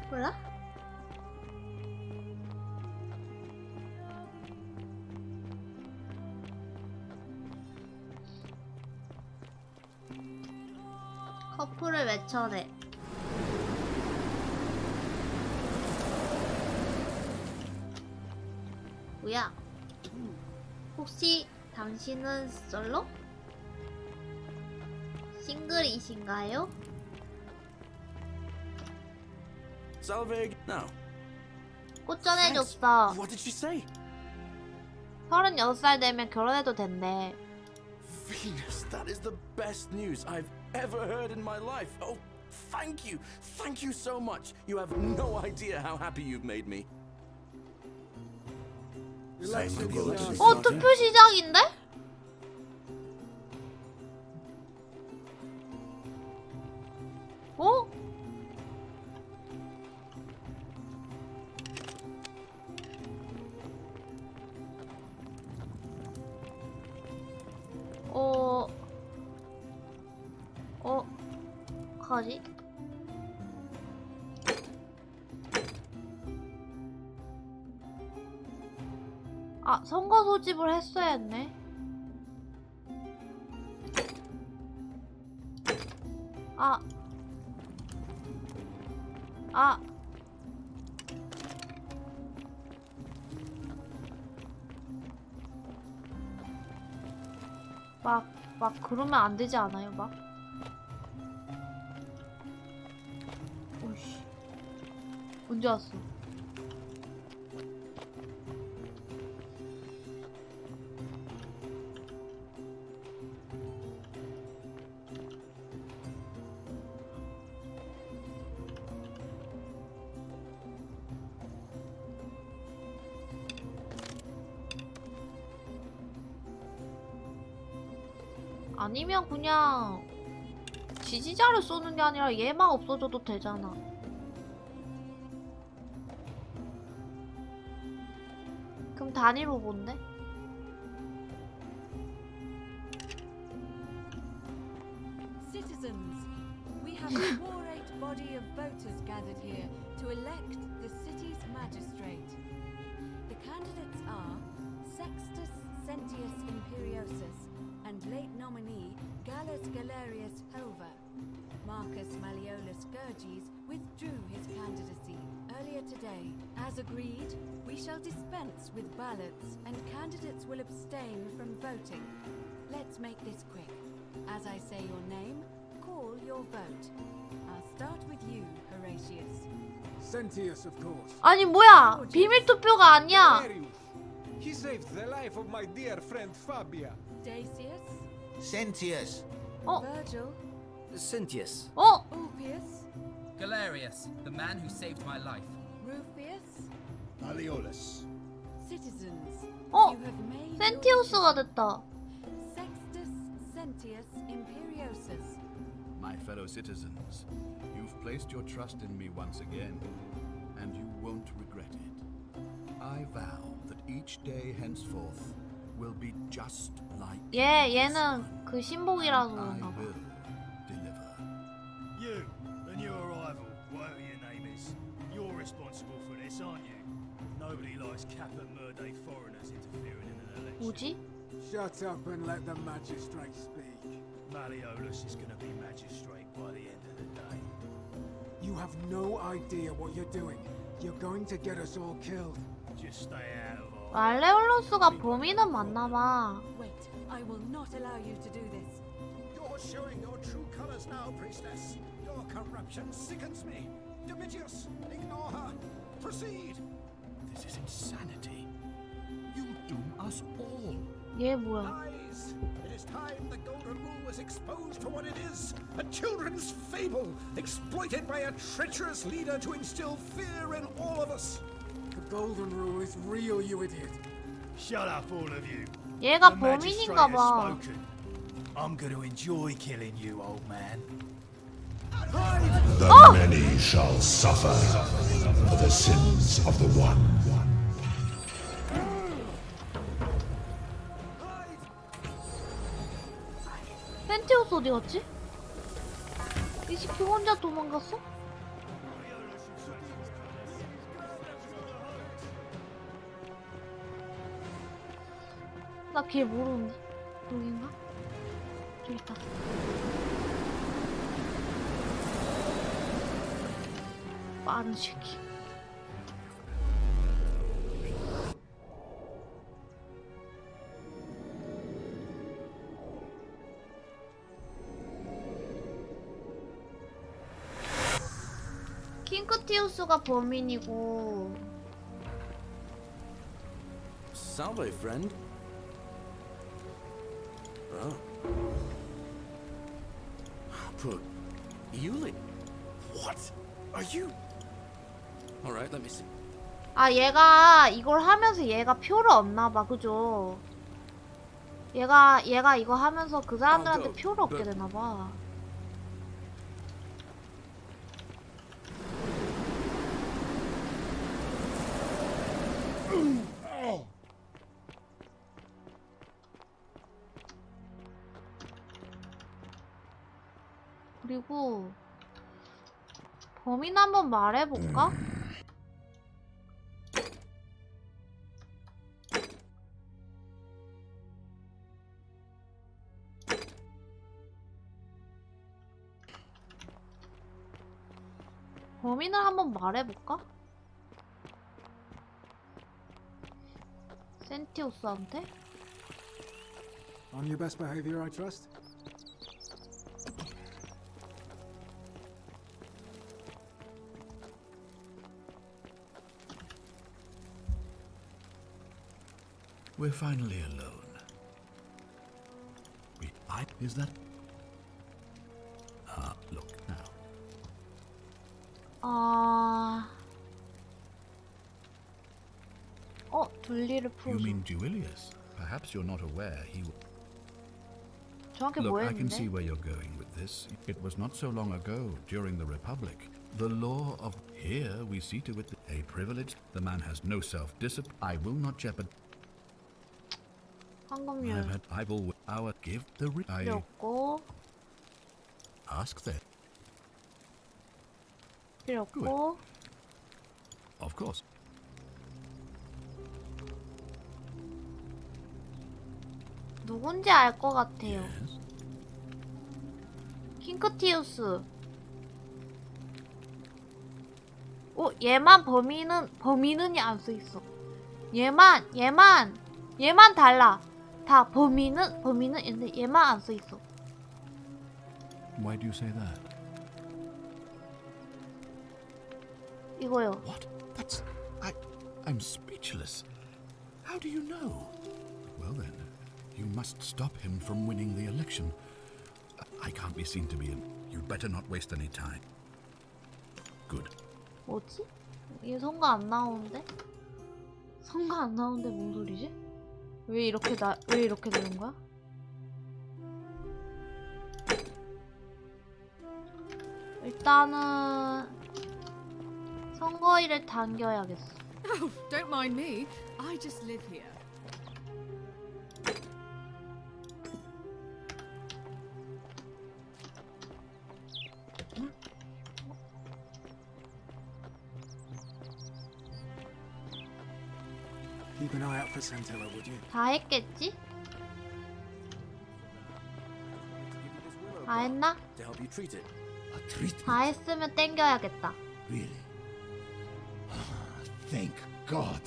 몰라? 커플을 외쳐내. 뭐야? 혹시 당신은 솔로? 싱글이신가요? Salve. No. 꽃 전해줬어. What did she say? 36살 되면 결혼해도 된대. Venus, that is the best news I've ever heard in my life. Oh, thank you. Thank you so much. You have no idea how happy you've made me. Time to go to the 투표 시작인데? 어? 가지? 아, 선거 소집을 했어야 했네. 막 그러면 안 되지 않아요, 막? 오이씨. 언제 왔어? 아니면 그냥 지지자를 쏘는 게 아니라 얘만 없어져도 되잖아. 그럼 단일로 본데? Citizens, we have a quorate body of voters gathered here to elect the city's magistrate. The candidates are Sextus Sentius Imperiosus and late nominee Gallus Galerius Helver. Marcus Malleolus Gurges withdrew his candidacy earlier today. As agreed, we shall dispense with ballots and candidates will abstain from voting. Let's make this quick. As I say your name, call your vote. I'll start with you, Horatius. Sentius, of course. 아니 뭐야? 비밀 투표가 아니야. He saved the life of my dear friend Fabia. Dacius. Sentius. Virgil. Sentius. Ulpius. Galerius, the man who saved my life. Rufius. Malleolus. Citizens, 어? you have made 센티우스가 됐다. Sextus Sentius Imperiosus. My fellow citizens, you've placed your trust in me once again, and you won't regret it. I vow that each day henceforth will be just like 얘는 그 신복이라서 I 그런가 봐. will deliver. You, the new arrival, whatever your name is, you're responsible for this, aren't you? Nobody likes Caput Murday foreigners interfering in an election. 뭐지? Shut up and let the magistrate speak. Malleolus is going to be magistrate by the end of the day. You have no idea what you're doing. You're going to get us all killed. Just stay out of our... 말레올로스가 범인은 맞나 봐. Wait, I will not allow you to do this. You're showing your true colors now, priestess. Your corruption sickens me. Domitius, ignore her. Proceed. This is insanity. You doom us all. 얘 뭐야? Lies. It is time the Golden Rule was exposed for what it is. A children's fable, exploited by a treacherous leader to instill fear in all of us. The Golden Rule is real, you idiot. Shut up, all of you. 얘가 The magistrate 범인인가 has 봐. spoken. I'm going to enjoy killing you, old man. The many shall suffer for the sins of the one. 센티우스 어디 갔지? 이 새끼 혼자 도망갔어? 나 걔 모르는데. 여긴가? 저기 있다. 빠른 새끼. 킹크티우스가 범인이고. Salve, friend. Oh. But Yuli. What? Are you? All right, let me see. 아, 얘가 이걸 하면서 얘가 표를 얻나 봐. 그죠? 얘가 이거 하면서 그 사람들한테 표를 얻게 되나 봐. 그리고 범인 한번 말해볼까? 범인을 한번 말해볼까? 센티우스한테? On your best behavior, I trust? We're finally alone. Is that? Look now. 둘리를 You 풀어줘. mean Duilius? Perhaps you're not aware he. 정확히 Look, 뭐 I can see 했는데? where you're going with this. It was not so long ago, during the Republic. The law of here we see to it a privilege. The man has no self-discipline. I will not jeopardize. 황금률 I will our give the 필요 없고 ask that. 필요 없고 Of course. 누군지 알 것 같아요. 킹크티우스. 얘만 범인은이 안 써 있어. 얘만 달라. 다 범인은 있는데 얘만 안 써 있어. Why do you say that? 이거요. What? That's I'm speechless. How do you know? Well then, you must stop him from winning the election. I can't be seen to be in. You'd better not waste any time. Good. 뭐지? 예선가 안 나오는데? 성가 안 나오는데 뭔 소리지? 왜 이렇게 되는 거야? 일단은 선거일을 당겨야겠어. Oh, don't mind me. I just live here. Keep an eye out for Santilla, would you? 다 했겠지? 다 했나? To help you treat it. A treatment? 다 했으면 땡겨야겠다. Really? Thank God.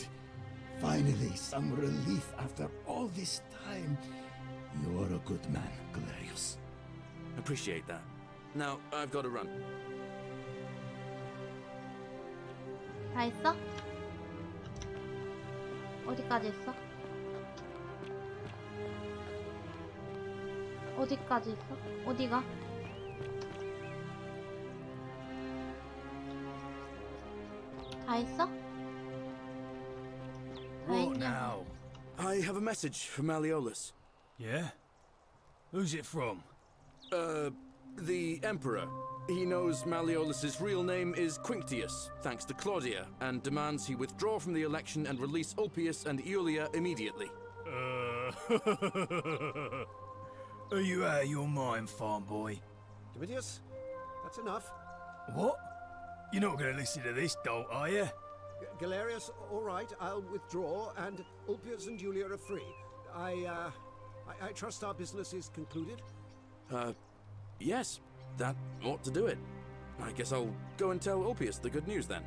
Finally, some relief after all this time. You're a good man, Galerius. Appreciate that. Now, I've got to run. 다 했어? 어디까지 했어? 어디까지 했어? 어디가? 다 했어? 다 What 했냐? now? I have a message from Malleolus. Yeah? Who's it from? The Emperor. He knows Malleolus's real name is Quinctius, thanks to Claudia, and demands he withdraw from the election and release Ulpius and Iulia immediately. Are you out of your mind, farm boy? Domitius, that's enough. What? You're not going to listen to this, dolt, are you? Galerius, all right, I'll withdraw, and Ulpius and Julia are free. I trust our business is concluded. Yes, that ought to do it. I guess I'll go and tell Ulpius the good news then.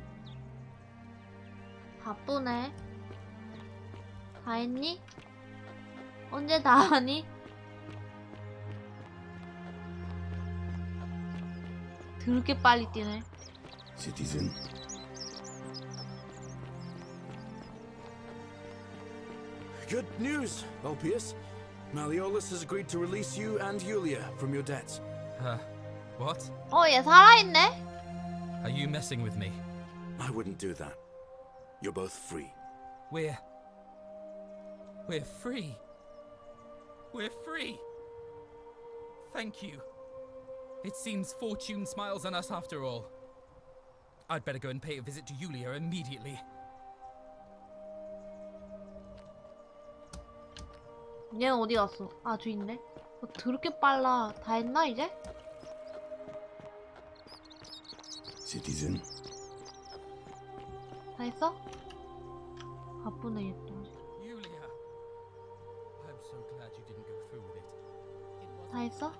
바쁘네. 다 했니? 언제 다 하니? 더럽게 빨리 뛰네. Citizen. Good news, Ulpius. Malleolus has agreed to release you and Iulia from your debts. What? 얘 살아있네? Are you messing with me? I wouldn't do that. You're both free. We're free. We're free. Thank you. It seems fortune smiles on us after all. I'd better go and pay a visit to Iulia immediately. 얘는 어디 갔어? 아, 저 있네. 더럽게 빨라. 다 했나 이제? Citizen. 다 했어? 바쁘네 얘 또. Iulia. I'm so glad you didn't go through with it. 다 했어?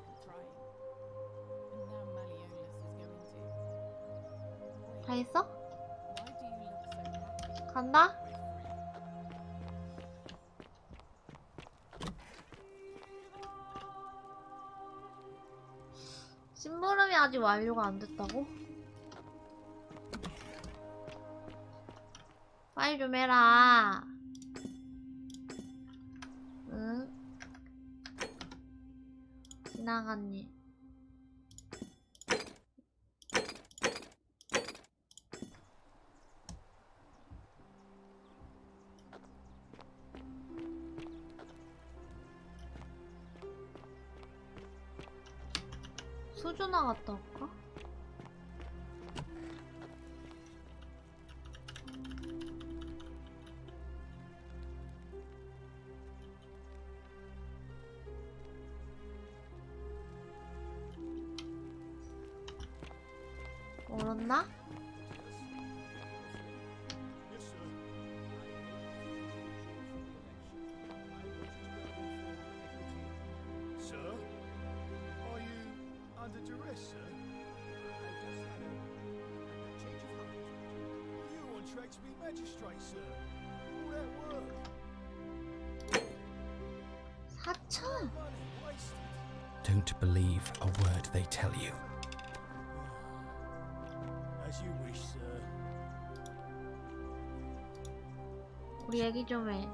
다 했어? 간다? 심부름이 아직 완료가 안 됐다고? 빨리 좀 해라. 응? 지나갔니? 수주나 갔다 올까? 멀었나? Sir? Are you under duress, sir? Change of heart. You on track to be magistrate, sir? All that work? 4천! Money wasted. Don't believe a word they tell you. As you wish, sir. 우리 얘기 좀 해.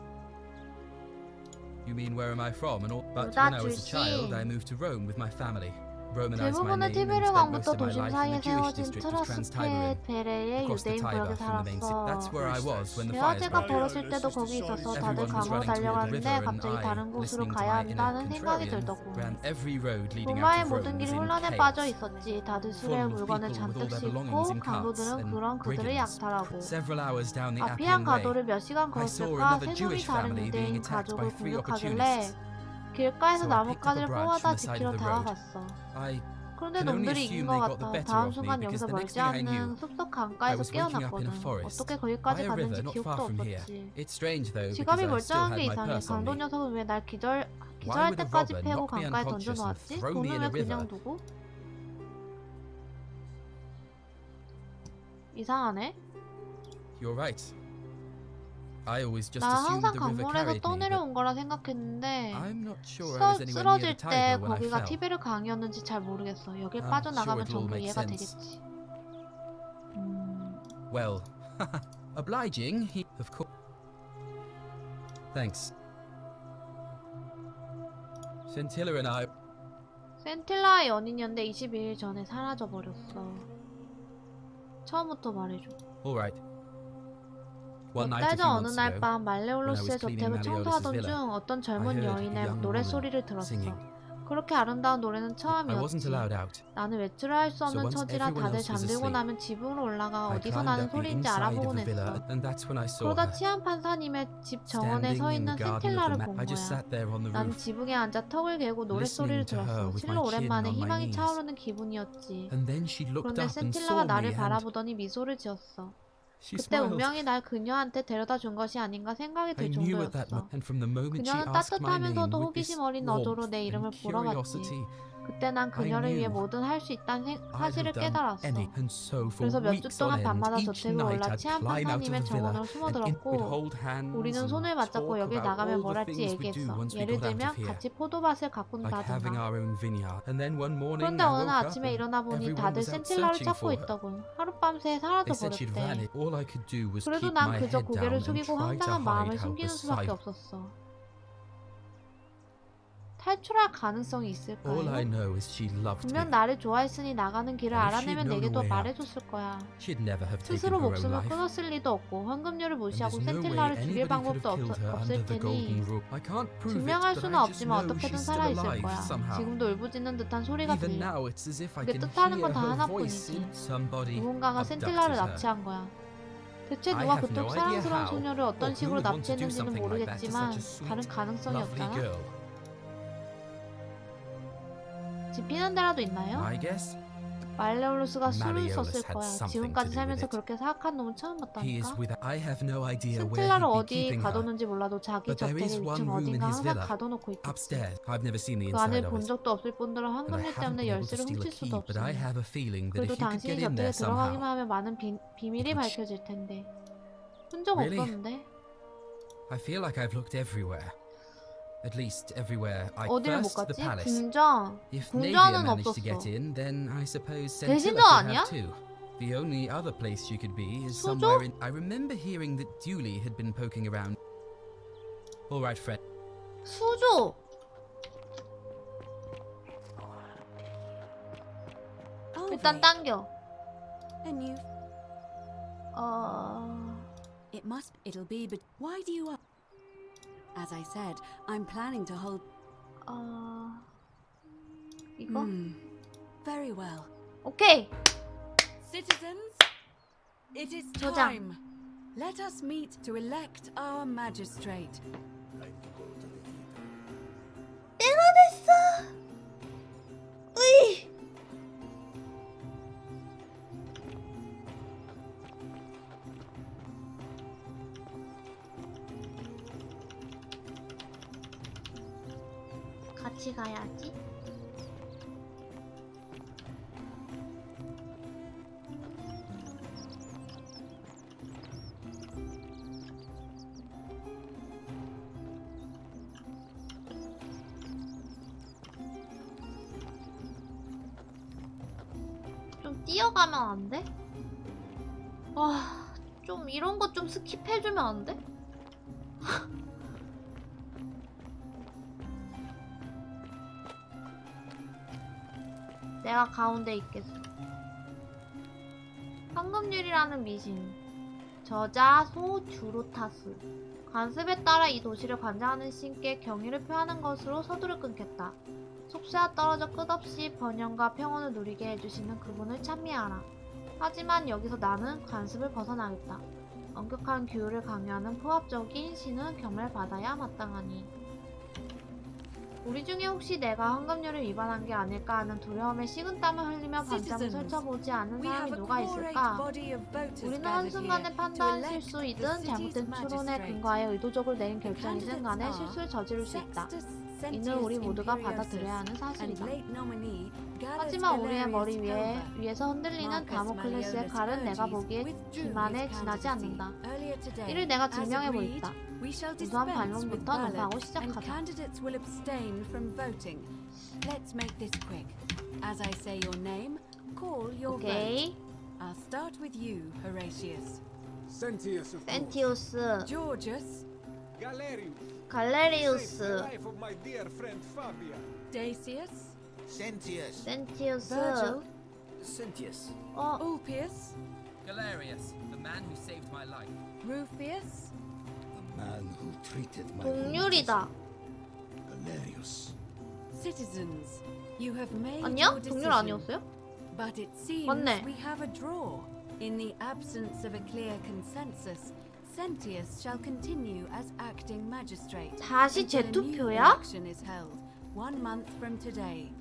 You mean where am I from and all? But that when I was a you child, see. I moved to Rome with my family. Romanized my 대부분의 name and 티베르 spent most 강부터 of my 도심 life in 사이에 the Jewish 세워진 district of Trans-Tiberin, 트라스페베레의 across the 유대인 Tiber 구역에 from the main city. That's 살았어. where I was when the fires 대화제가 broke out. 벌어질 때도 거기 있어서 다들 Everyone was 강으로 running toward the 달려가는데 river, and 갑자기 I, 다른 곳으로 listening to 가야 my inner 한다는 생각이 contrarian, 들더군. ran every road leading 로마의 out of 모든 Rome 길이 was in 혼란에 chaos. 빠져 있었지. 다들 술에 Full of 물건을 people with all 잔뜩 their 싣고 belongings in carts 강도들은 and 그런 그들을 brigands. 약탈하고 Several hours down the 아피안 Appian Way, 가도를 몇 시간 I saw 걸었을까 another 세 놈이 Jewish 다른 family being 유대인 attacked by 가족을 three 공격하길래 opportunists. 길가에서 So I picked up a 나뭇가지를 branch 뽑아다 from the side 지키러 of the road. 다가갔어. I 그런데 can only 놈들이 이긴 assume 것 they got the 같아. better 다음 of me 순간 because 여기서 the next 멀지 thing I knew, 않은 숲속 I 강가에서 was waking up in a 깨어났거든. forest 어떻게 by 거기까지 a 갔는지 river not 기억도 far from here. 없었지. It's strange though because 지갑이 I still 멀쩡한 게 had my 이상해. purse on 강도 me. 녀석은 왜 날 기절할 would a 때까지 robber 패고 knock me 강가에 unconscious and 던져놓았지? throw me 돈은 in 왜 a river? 그냥 두고? 이상하네. You're right. I always just 나 assumed 항상 the river 강물에서 carried me, but 떠내려온 거라 생각했는데 I'm not sure I was anywhere near 쓰러질 the 때 Tiber when I 거기가 fell. 티베르 강이었는지 잘 모르겠어. 여길 I'm 빠져나가면 sure it'll all 전부 make 이해가 sense. 되겠지. Well, obliging, he of course. Thanks. Scintilla and I. 센틸라의 연인이었는데 22일 전에 사라져버렸어. 처음부터 말해줘. All right. One 몇 night 달 a few 전 어느 months 날 ago, 밤 when I was 말레올로스의 cleaning 저택을 Malleolus' 청소하던 villa, 중 어떤 I 젊은 heard a 여인의 young 노랫소리를 woman 들었어. singing. 그렇게 아름다운 노래는 I wasn't 처음이었지. allowed out. 나는 외출을 할 수 없는 once 처지라 everyone 다들 else was 잠들고 asleep, 나면 지붕으로 올라가 I 어디서 climbed 나는 up the 소리인지 inside of 알아보곤 the villa, 했어. and that's when I saw 그러다 her. 치안 판사님의 집 정원에 서 Standing in 있는 the garden of 센틸라를 the 본 I just 거야. sat there on the 난 roof, 지붕에 앉아 턱을 개고 노랫소리를 listening to her 들었어. with 실로 my chin 오랜만에 on my 희망이 knees. 차오르는 기분이었지. and then she looked 그런데 up and 센틸라가 saw me, 나를 and 바라보더니 미소를 지었어. she 그때 smiled. 운명이 날 그녀한테 데려다 준 것이 아닌가 생각이 I 들 knew at that 정도였어. moment, and from the moment she 그녀는 asked my name 따뜻하면서도 with this 호기심 어린 너조로 warmth 내 이름을 and 물어봤지. curiosity, 그때 난 그녀를 I 위해 knew 뭐든 할 수 있다는 I'd 사실을 have done 깨달았어. any, and so for 그래서 몇 주 weeks 동안 on end, 밤마다 each 저택에 night 올라 I'd 치안 climb out of 판사님의 the villa, 정원으로 and we'd 숨어들었고 hold hands 우리는 and 손을 맞잡고 talk 여길 about 나가면 all 뭘 the 할지 things we'd do 얘기했어. once we 예를 got out 들면 of here, 같이 포도밭을 like having 가꾼다든가. our own vineyard. And then one morning 그런데 I 어느 woke 날 up 아침에 and 일어나 보니 everyone 다들 was out 센틸라를 searching 찾고 for her. 있더군. 하룻밤새 They said she'd 사라져버렸대. vanished. All I could do was 그래도 keep 난 my 그저 head 고개를 down and 숙이고 try to 황당한 마음을 hide how 숨기는 수밖에 beside. 없었어. 탈출할 가능성이 All I 있을까요? know is she loved me. 분명 나를 좋아했으니 나가는 길을 And if 알아내면 she'd known 내게 a 더 way out, 말해줬을 거야. She'd never have taken 스스로 her own 목숨을 life. 끊었을 리도 없고 황금률을 And 무시하고 there's no way 센틸라를 죽일 anybody could 방법도 have killed her 없을 under the golden 테니 rule. I can't prove it, 증명할 but 수는 I just 없지만 know 어떻게든 she's still 살아있을 alive 거야. somehow. 지금도 울부짖는 듯한 소리가 Even 들려. now, it's as if I 그게 can 뜻하는 hear 건 다 her voice. 하나뿐이지. Somebody 누군가가 abducted 센틸라를 her. 납치한 거야. 대체 I 누가 have 그토록 no idea 사랑스러운 how 소녀를 어떤 or who 식으로 would want to do 납치했는지는 something like that to 모르겠지만 such a sweet, 다른 가능성이 lovely 없잖아. girl. 집히는 데라도 있나요? I guess 말레올루스가 술을 Malleolus 썼을 had 거야. something 지금까지 to do with 살면서 it. 그렇게 사악한 놈은 처음 he is 봤다니까. with. I have no idea where 센틸라를 he'd be 어디 keeping her. 가뒀는지 몰라도 자기 But there is 저택의 one 1층 room in 어딘가 his 항상 villa, 가둬놓고 있겠지. upstairs. I've never seen the 그 안에 inside of 본 it. 적도 없을 뿐더러 And I 황금률 haven't 때문에 been able to 열쇠를 steal a 훔칠 key, 수도 but I 없어. have a feeling that 그래도 if you could 당신이 get in 저택에 there 들어가기만 somehow, 하면 많은 비밀이 밝혀질 텐데. 본 적 Really? 없었는데? I feel like I've looked everywhere. At least everywhere. I 어디를 못 first the 갔지? palace. 궁전. If Naevia 궁전은 managed to get 없었어. in, then I suppose 대신도 Scintilla could 아니야? have too. The only other place you could be is 수조? somewhere in. I remember hearing that Dooley had been poking around. All right, friend. 수조! 일단 당겨. And you. It must. It'll be. But why do you? As I said, I'm planning to hold. 이거? Very well. 오케이. Citizens, it is 저장. time. Let us meet to elect our magistrate. 내가 됐어. 으이. 같이 가야지. 좀 뛰어가면 안 돼? 와, 좀 이런 거 좀 스킵해주면 안 돼? 내가 가운데 있겠어. 황금률이라는 미신. 저자 소주루타스. 관습에 따라 이 도시를 관장하는 신께 경의를 표하는 것으로 서두를 끊겠다. 속세와 떨어져 끝없이 번영과 평온을 누리게 해주시는 그분을 찬미하라. 하지만 여기서 나는 관습을 벗어나겠다. 엄격한 규율을 강요하는 포압적인 신은 경멸 받아야 마땅하니. 우리 중에 혹시 내가 황금률을 위반한 게 아닐까 하는 두려움에 식은땀을 흘리며 밤잠을 설쳐보지 않은 사람이 누가 있을까? 우리는 한순간의 판단 실수이든 잘못된 추론에 근거하여 의도적으로 내린 결정이든 간에 실수를 저지를 수 있다. 이는 우리 모두가 받아들여야 하는 사실이다. 하지만 우리의 머리 위에서 흔들리는 다모클레스의 칼은 내가 보기에 기만에 지나지 않는다. 이를 내가 증명해보겠다. 우선 반론부터 논하고 시작하자. 오케이. I'll start with you, Horatius. Sentius, of course. 센티우스. Georgius. 갈레리우스. Dacius. Sentius. 센티우스. Virgil. Sentius. Ulpius. Galerius, the man who saved my life. Rufius. The man who treated my 동률이다. Galerius. Citizens, you have made 아니야? your 동률 decision. 아니었어요? But it seems 맞네. we have a draw. In the absence of a clear consensus, Sentius shall continue as acting magistrate 다시 until a new 재투표야? election is held 1 month from today.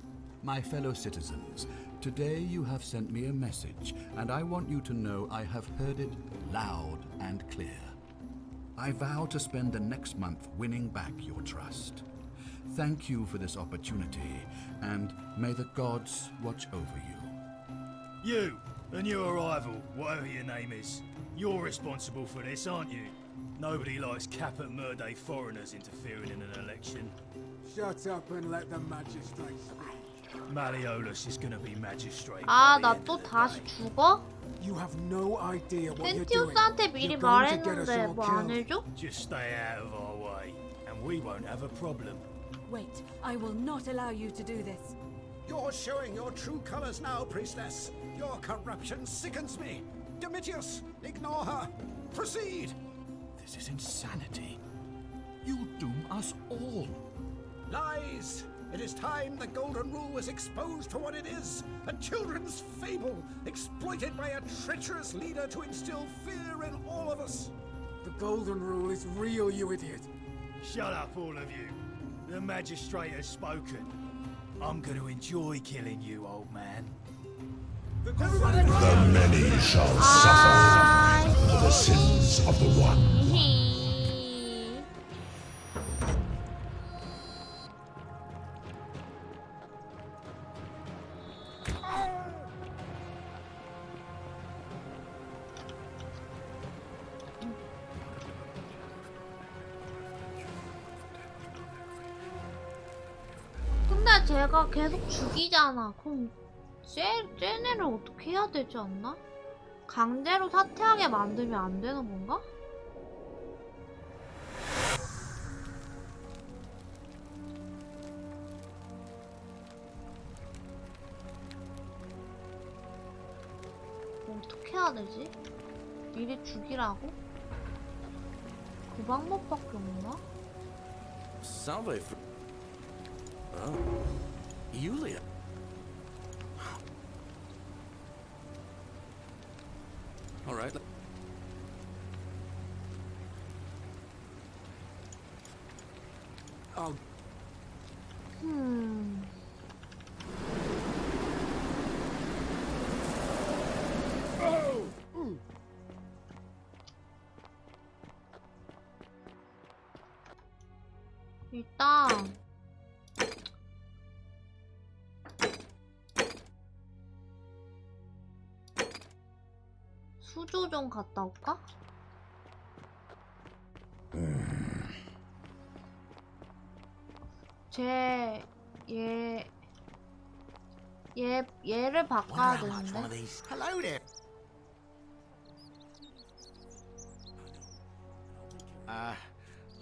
My fellow citizens, today you have sent me a message, and I want you to know I have heard it loud and clear. I vow to spend the next month winning back your trust. Thank you for this opportunity, and may the gods watch over you. You and your rival, whatever your name is, you're responsible for this, aren't you? Nobody likes Caput Murday foreigners interfering in an election. Shut up and let the magistrate speak. Malleolus is gonna be magistrate. 아, 나 또 다시 죽어? You have no idea what you're doing. 센티우스한테 미리 You're going to get us 말했는데 all 뭐 안 killed. 해줘? Just stay out of our way, and we won't have a problem. Wait, I will not allow you to do this. You're showing your true colors now, priestess. Your corruption sickens me. Domitius, ignore her. Proceed. This is insanity. You'll doom us all. Lies. It is time the Golden Rule was exposed for what it is, a children's fable, exploited by a treacherous leader to instill fear in all of us. The Golden Rule is real, you idiot. Shut up, all of you. The magistrate has spoken. I'm going to enjoy killing you, old man. The many shall suffer for the sins of the one. 근데 제가 계속 죽이잖아. 그럼 쟤네를 어떻게 해야 되지 않나? 강제로 사퇴하게 만들면 안 되는 건가? 어떻게 해야 되지? 미리 죽이라고? 그 방법밖에 없나? Salve for... Oh. Yulia. All right. Oh. 일단 수조 좀 갔다 올까? 얘를 바꿔야 되는데. Hello there.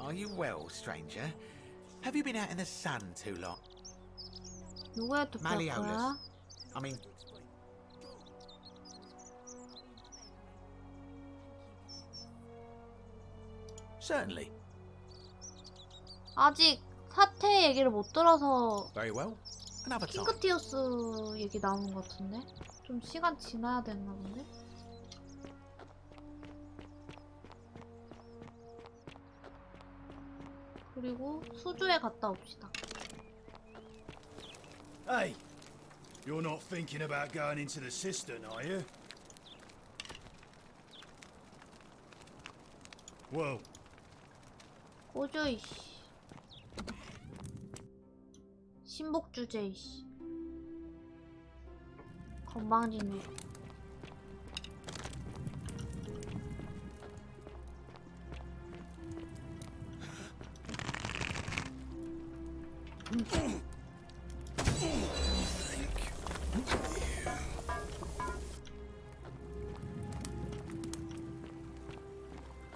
Are you well, stranger? Have you been out in the sun too long? 누구의 투표할 거야? I mean, certainly. 아직 사태 얘기를 못 들어서 Very well. Another time. 킹크티오스 얘기 나오는 것 같은데? 좀 시간 지나야 되나 본데? 그리고 수주에 갔다 옵시다. Hey, you're not thinking about going into the cistern, are you? Well, 꼬져 이씨. 신복 주제 이씨. 건방진 주.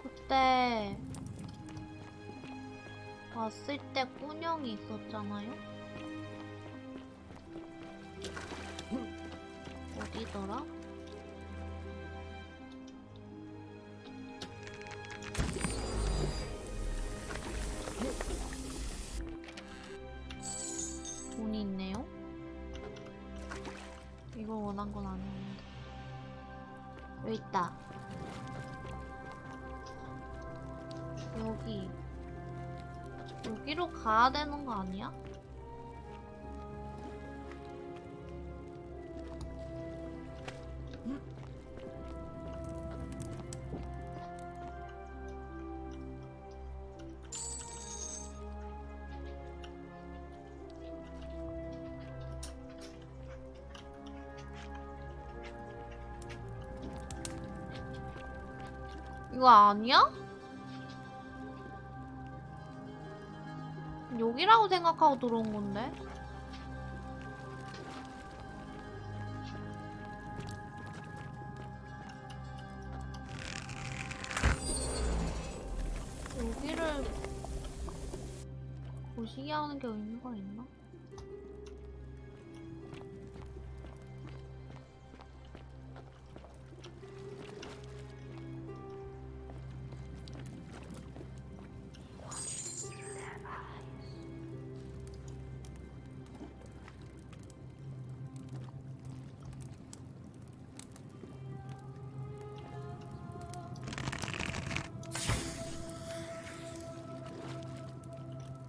그때 왔을 때 꾸녕이 있었잖아요? 어디더라? 돈이 있네요? 이걸 원한 건 아니었는데. 여기 있다. 여기로 가야 되는 거 아니야? 이거 아니야? 여기라고 생각하고 들어온 건데? 여기를 보시게 하는 게 의미가 있나?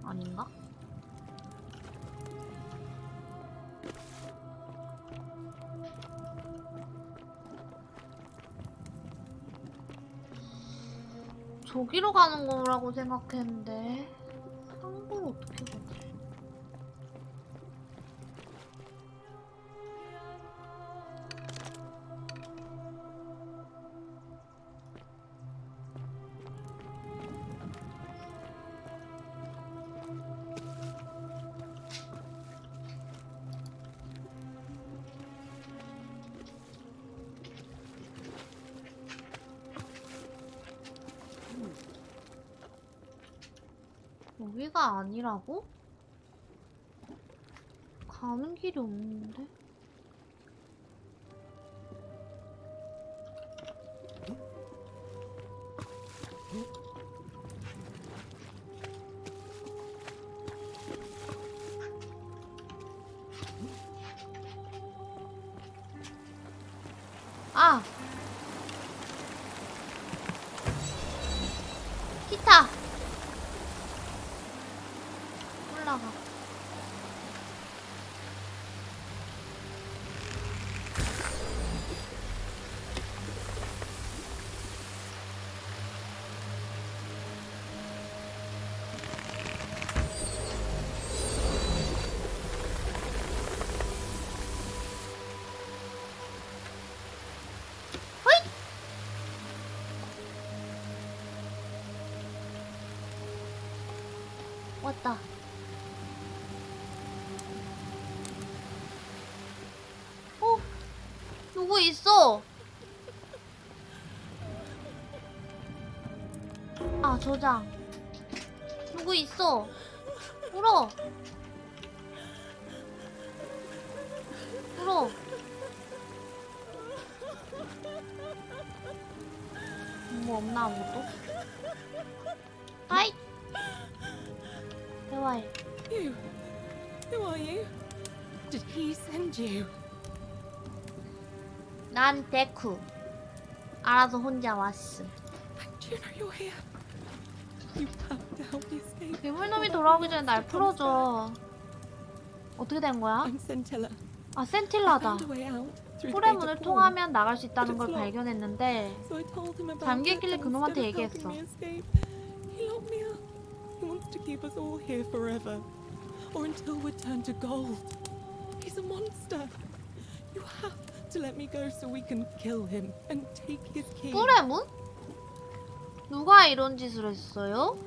아닌가? 저기로 가는 거라고 생각했는데 상부를 어떻게 가지? 여기가 아니라고? 가는 길이 없는데? 아! 기타! 올라가. 호잇! 왔다. 누구 있어? 아, 저장. 누구 있어? 울어. 울어. 뭐 없나 아무것도? 하이! 대화해. You. Who are you? Did he send you? 난 데쿠. 알아서 혼자 왔어. Do you know you're here? You have to help me escape. 괴물놈이 돌아오기 전에 날 풀어줘. 어떻게 된 거야? I'm Scintilla. 아, 센틸라다. I found a way out through the 폴의 gate 문을 of 통하면 나갈 수 But 있다는 it's 걸 locked. 발견했는데 So I told him about 잠겨있길래 it, and 그놈한테 instead of 얘기했어. helping me escape, he locked me up. He wants to keep us all here forever, or until we're turned to gold. He's a monster. You have to let me go so we can kill him and take his key. 뿔의 문? 누가 이런 짓을 했어요?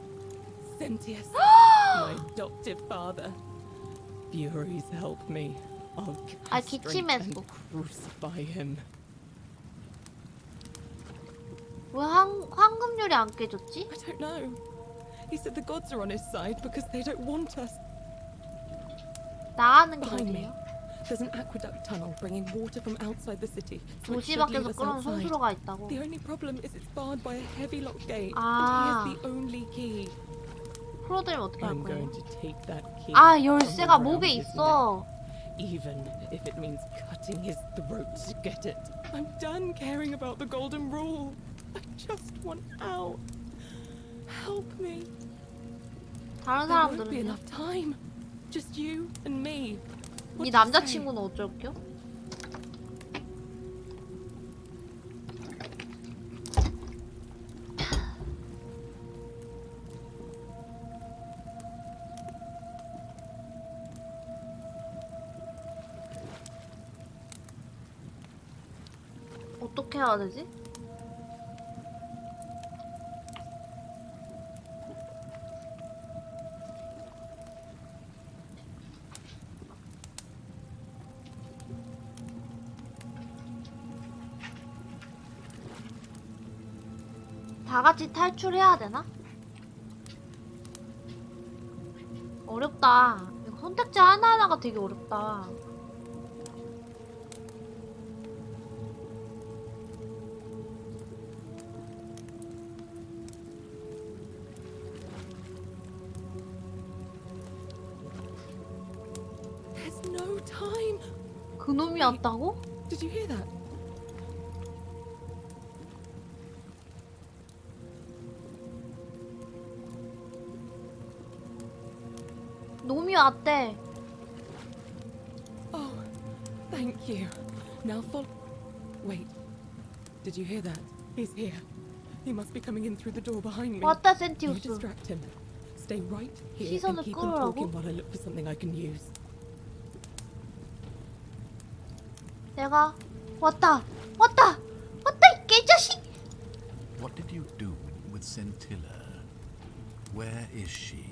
Sentius, my adoptive father. Furies help me. I'll 아, castrate 기침했어. and crucify him. 왜 황금률이 안 깨졌지? I don't know. He said the gods are on his side because they don't want us. 나가는 게 Behind me, 어디예요? there's an aqueduct tunnel bringing water from outside the city. So it 도시 should lead 밖에서 us 끌어온 outside. 손수로가 있다고. The only problem is it's barred by a heavy locked gate, 아. and he has the only key. 풀어들면 어떻게 할 I'm 거예요? going to take that key. 아, from 열쇠가 around 목에 his 있어. neck, even if it means cutting his throat to get it. I'm done caring about the golden rule. I just want out. Help me. 다른 There won't be 사람들은요? enough time. Just you and me. 네 남자친구는 어쩔겨? 어떻게 해야 되지? 다 같이 탈출해야 되나? 어렵다. 이거 선택지 하나하나가 되게 어렵다. There's no time. 그놈이었다고? Did you hear that? 놈이 왔대. Oh, thank you. Now follow. Wait. Did you hear that? He's here. He must be coming in through the door behind me. 왔다, You 센티우스. distract him. Stay right here and 시선을 keep him 끌으라고? talking while I look for something I can use. 내가 왔다. 왔다. 왔다, 이 개자식. What did you do with Scintilla? Where is she?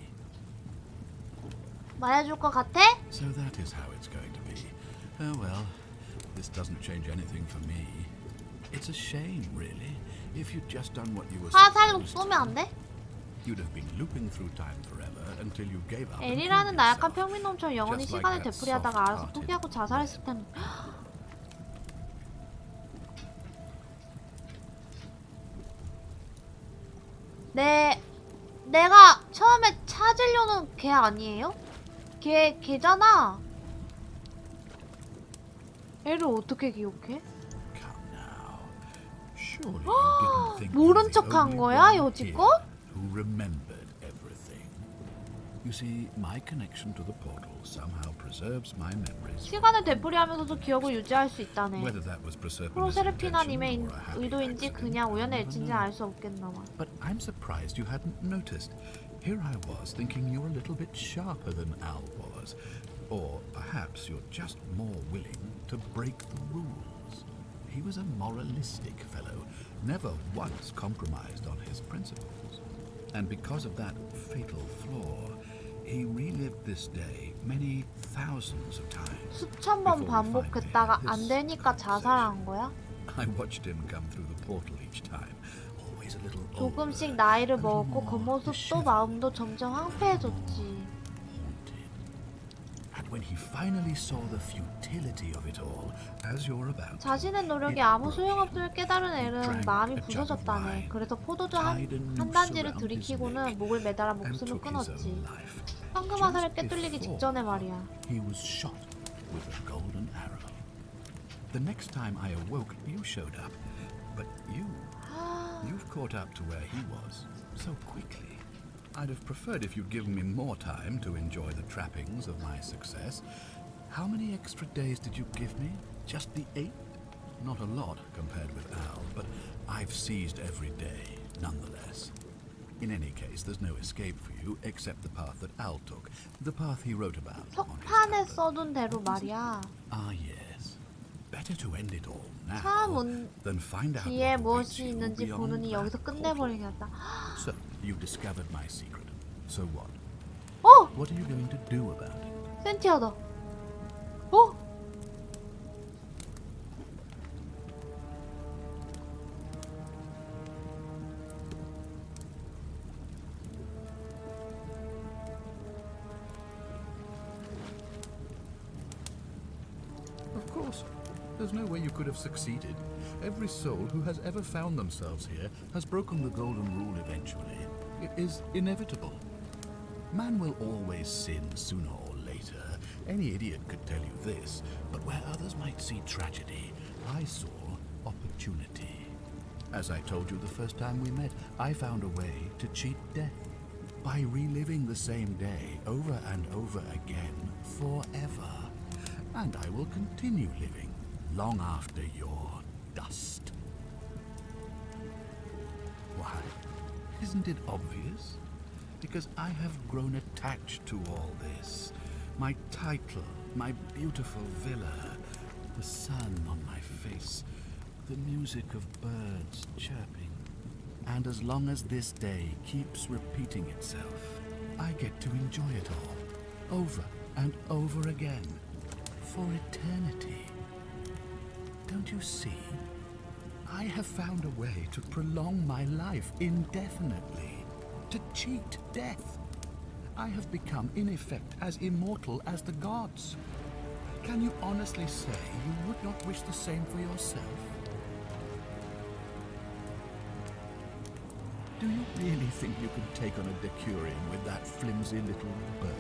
말해줄 것 같아? So that is how it's going to be. Oh well, this doesn't change anything for me. It's a shame, really. If you'd just done what you were 화살로 supposed 쏘면 안 돼? you'd have been looping through time forever until you gave up. and 엘이라는 killed 나약한 yourself. 평민놈처럼 영원히 Just like 시간을 that 되풀이하다가 알아서 soft-hearted 포기하고 자살했을 텐데. 내가 처음에 찾으려는 걔 아니에요? 걔잖아. 애를 어떻게 기억해? Surely you didn't think you were 모른 the 척한 only 거야, one here 여지껏? who remembered everything. You see, my connection to the portal somehow preserves my memories. 시간을 되풀이하면서도 기억을 유지할 수 있다네. Whether that was Proserpina's 프로세르피나님의 intention or a happy 의도인지 accident, 그냥 우연의 I never 일치인지는 know. 알 수 없겠나마. But I'm surprised you hadn't noticed. Here I was thinking you were a little bit sharper than Al was. Or perhaps you're just more willing to break the rules. He was a moralistic fellow, never once compromised on his principles. And because of that fatal flaw, he relived this day many thousands of times. 수천 번 반복했다가 안 되니까 자살한 거야? I watched him come through the portal each time, always a little 조금씩 나이를 먹었고 겉모습도 마음도 점점 황폐해졌지. when he finally saw the futility of it all, as you're about, 자신의 노력이 아무 소용없음을 깨달은 엘은 마음이 부서졌다네. 그래서 포도주 한 단지를 들이키고는 목을 매달아 목숨을 끊었지. 황금 화살을 깨뚫리기 직전에 말이야. he was shot with a golden arrow. The next time I awoke, you showed up, but you've caught up to where he was so quickly. I'd have preferred if you'd given me more time to enjoy the trappings of my success. How many extra days did you give me? Just the 8? Not a lot compared with Al, but I've seized every day, nonetheless. In any case, there's no escape for you except the path that Al took, the path he wrote about. 석판에 써둔 대로 말이야. Ah, yes. Better to end it all now 참 than find out 뒤에 what 무엇이 awaits you 있는지 beyond 보느니 that 여기서 portal. 끝내버리겠다. So, you discovered my secret. So what? 어! What are you going to do about it? 센티아다. 어? Of course. There's no way you could have succeeded. Every soul who has ever found themselves here has broken the golden rule eventually. It is inevitable. Man will always sin sooner or later. Any idiot could tell you this, but where others might see tragedy, I saw opportunity. As I told you the first time we met, I found a way to cheat death by reliving the same day over and over again forever. And I will continue living long after your dust. Why? Isn't it obvious? Because I have grown attached to all this. My title, my beautiful villa, the sun on my face, the music of birds chirping. And as long as this day keeps repeating itself, I get to enjoy it all, over and over again, for eternity. Don't you see? I have found a way to prolong my life indefinitely, to cheat death. I have become, in effect, as immortal as the gods. Can you honestly say you would not wish the same for yourself? Do you really think you can take on a Decurion with that flimsy little bird?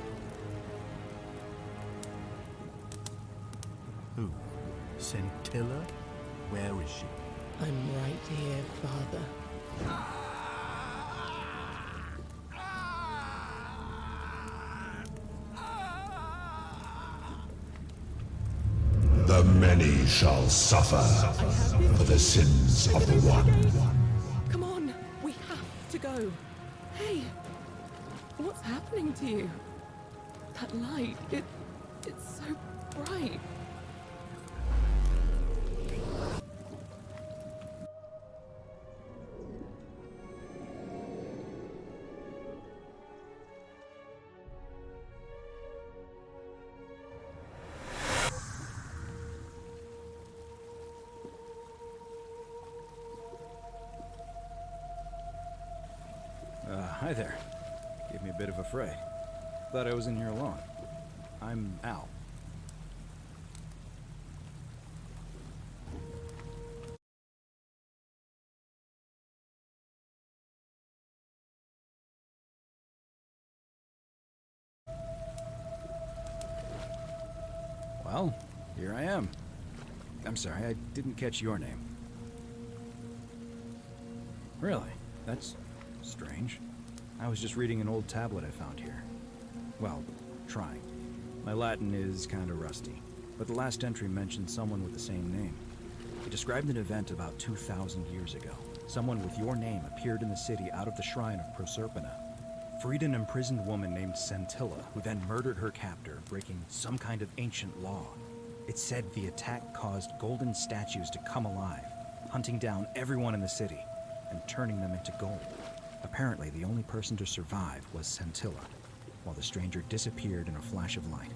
Who? Scintilla? Where is she? I'm right here, Father. The many shall suffer for the sins of the one. Come on, we have to go. Hey, what's happening to you? That light, it's so bright. Hi there. Gave me a bit of a fray. Thought I was in here alone. I'm Al. Well, here I am. I'm sorry, I didn't catch your name. Really? That's strange. I was just reading an old tablet I found here. Well, trying. My Latin is kinda rusty, but the last entry mentioned someone with the same name. It described an event about 2,000 years ago. Someone with your name appeared in the city out of the shrine of Proserpina. Freed an imprisoned woman named Scintilla, who then murdered her captor, breaking some kind of ancient law. It said the attack caused golden statues to come alive, hunting down everyone in the city and turning them into gold. Apparently, the only person to survive was Scintilla, while the stranger disappeared in a flash of light.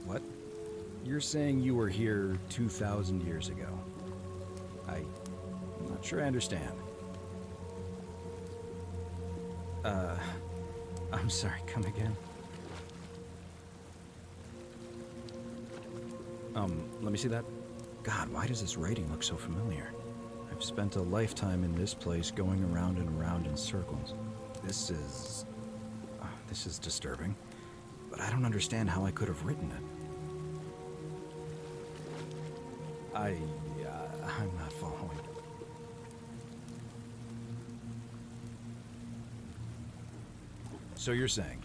What? You're saying you were here 2,000 years ago? I'm not sure I understand. I'm sorry, come again? Let me see that. God, why does this writing look so familiar? I've spent a lifetime in this place going around and around in circles. This is disturbing, but I don't understand how I could have written it. I'm not following. So you're saying,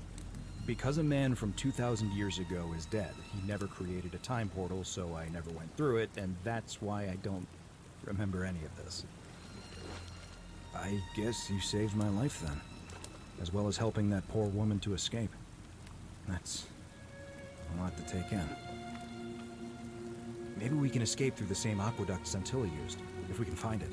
because a man from 2,000 years ago is dead, he never created a time portal, so I never went through it, and that's why I don't remember any of this. I guess you saved my life then, as well as helping that poor woman to escape. That's a lot to take in. Maybe we can escape through the same aqueduct Centilla used, if we can find it.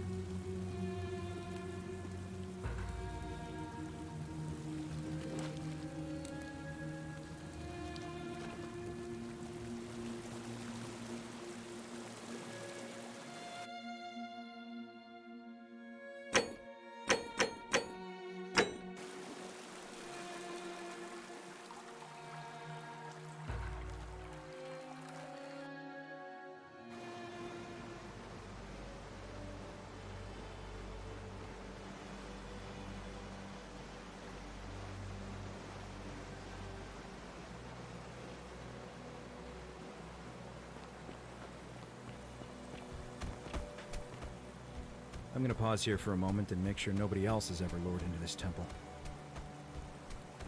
I'm gonna pause here for a moment and make sure nobody else has ever lured into this temple.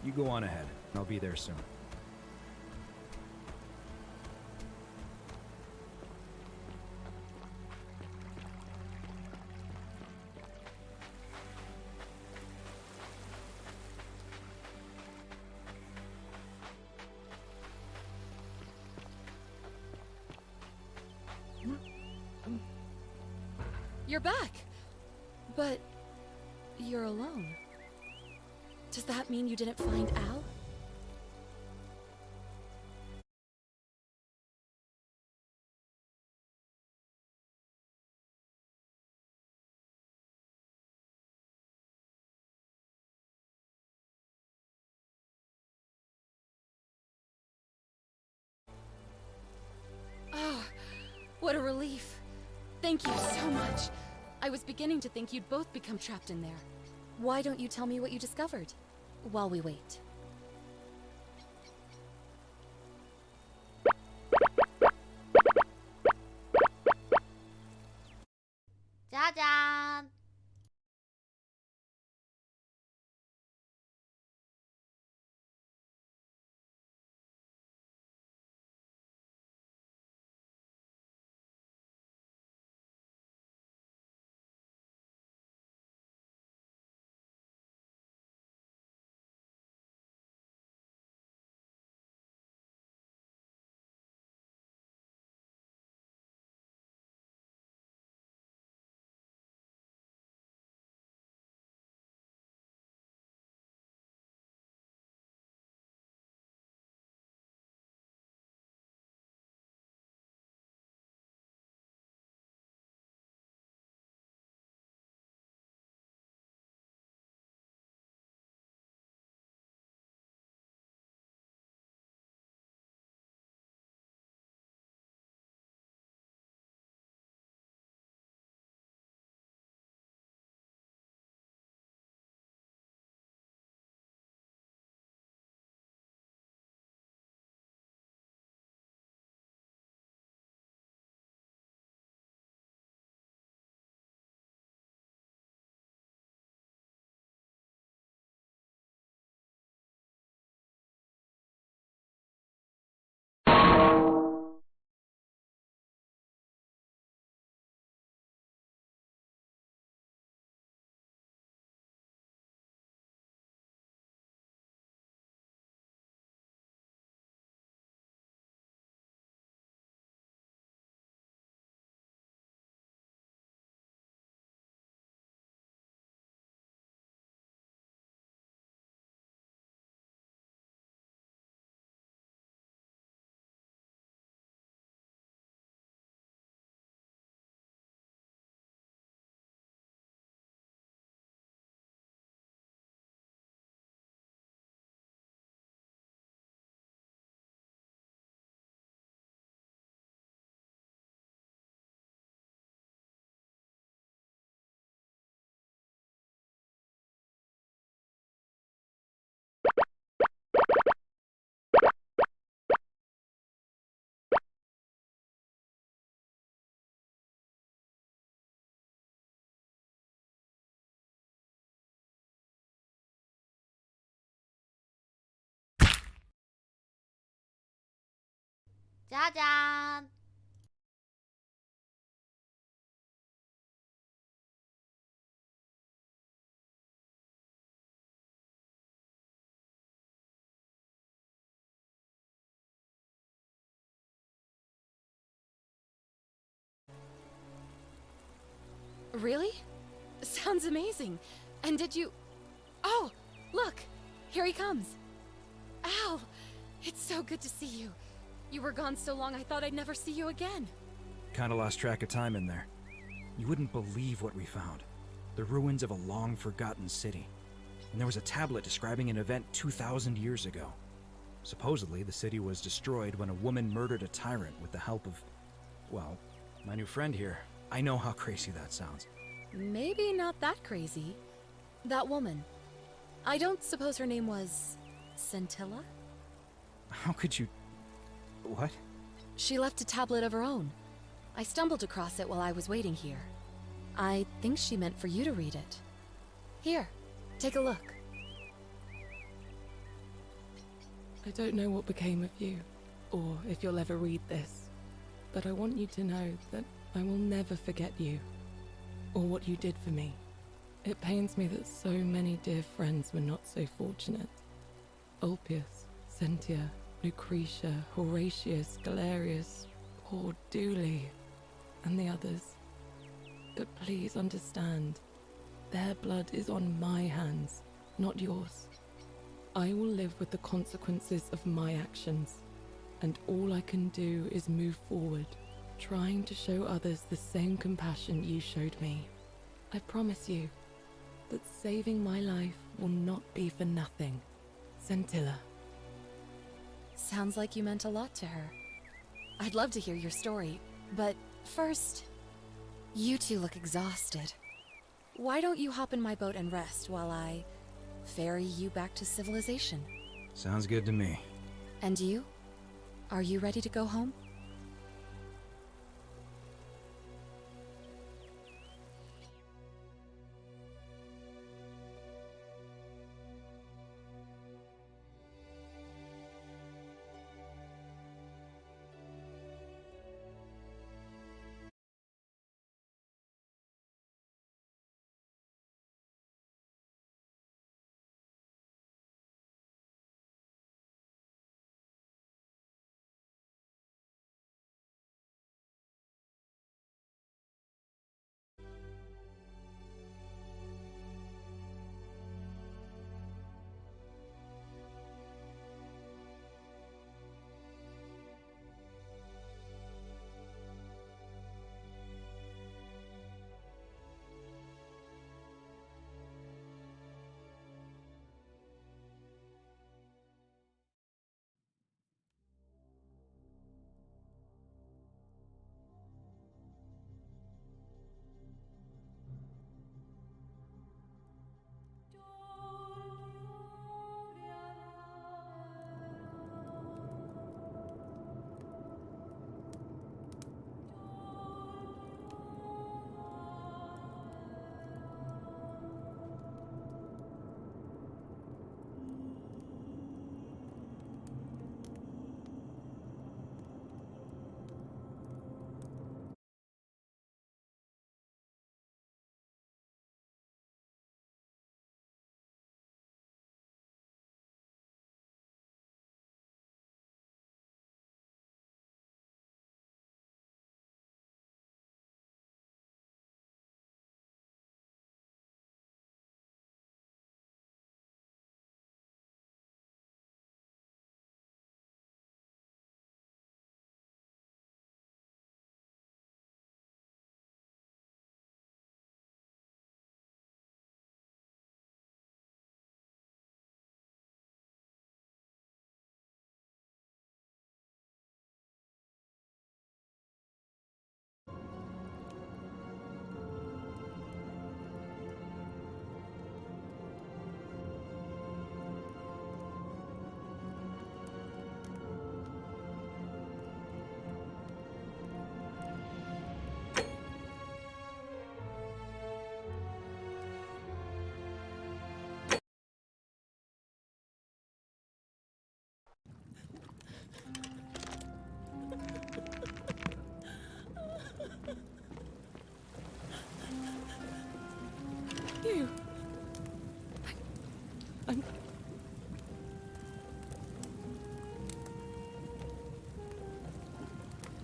You go on ahead. I'll be there soon. You're back! But you're alone. Does that mean you didn't find Al? Oh, what a relief. Thank you so much. I was beginning to think you'd both become trapped in there. Why don't you tell me what you discovered while we wait? 짜잔! 짜잔! Really? Sounds amazing. And did you... Oh, look! Here he comes. Al! It's so good to see you. You were gone so long I thought I'd never see you again. Kinda lost track of time in there. You wouldn't believe what we found. The ruins of a long-forgotten city. And there was a tablet describing an event 2,000 years ago. Supposedly, the city was destroyed when a woman murdered a tyrant with the help of... well, my new friend here. I know how crazy that sounds. Maybe not that crazy. That woman. I don't suppose her name was... Scintilla? How could you... what? She left a tablet of her own. I stumbled across it while I was waiting here. I think she meant for you to read it. Here, take a look. I don't know what became of you, or if you'll ever read this, but I want you to know that I will never forget you, or what you did for me. It pains me that so many dear friends were not so fortunate. Ulpius, Sentia, Lucretia, Horatius, Galerius, poor Dooley, and the others. But please understand, their blood is on my hands, not yours. I will live with the consequences of my actions, and all I can do is move forward, trying to show others the same compassion you showed me. I promise you that saving my life will not be for nothing. Scintilla. Sounds like you meant a lot to her. I'd love to hear your story, but first, you two look exhausted. Why don't you hop in my boat and rest while I ferry you back to civilization? Sounds good to me. And you? Are you ready to go home?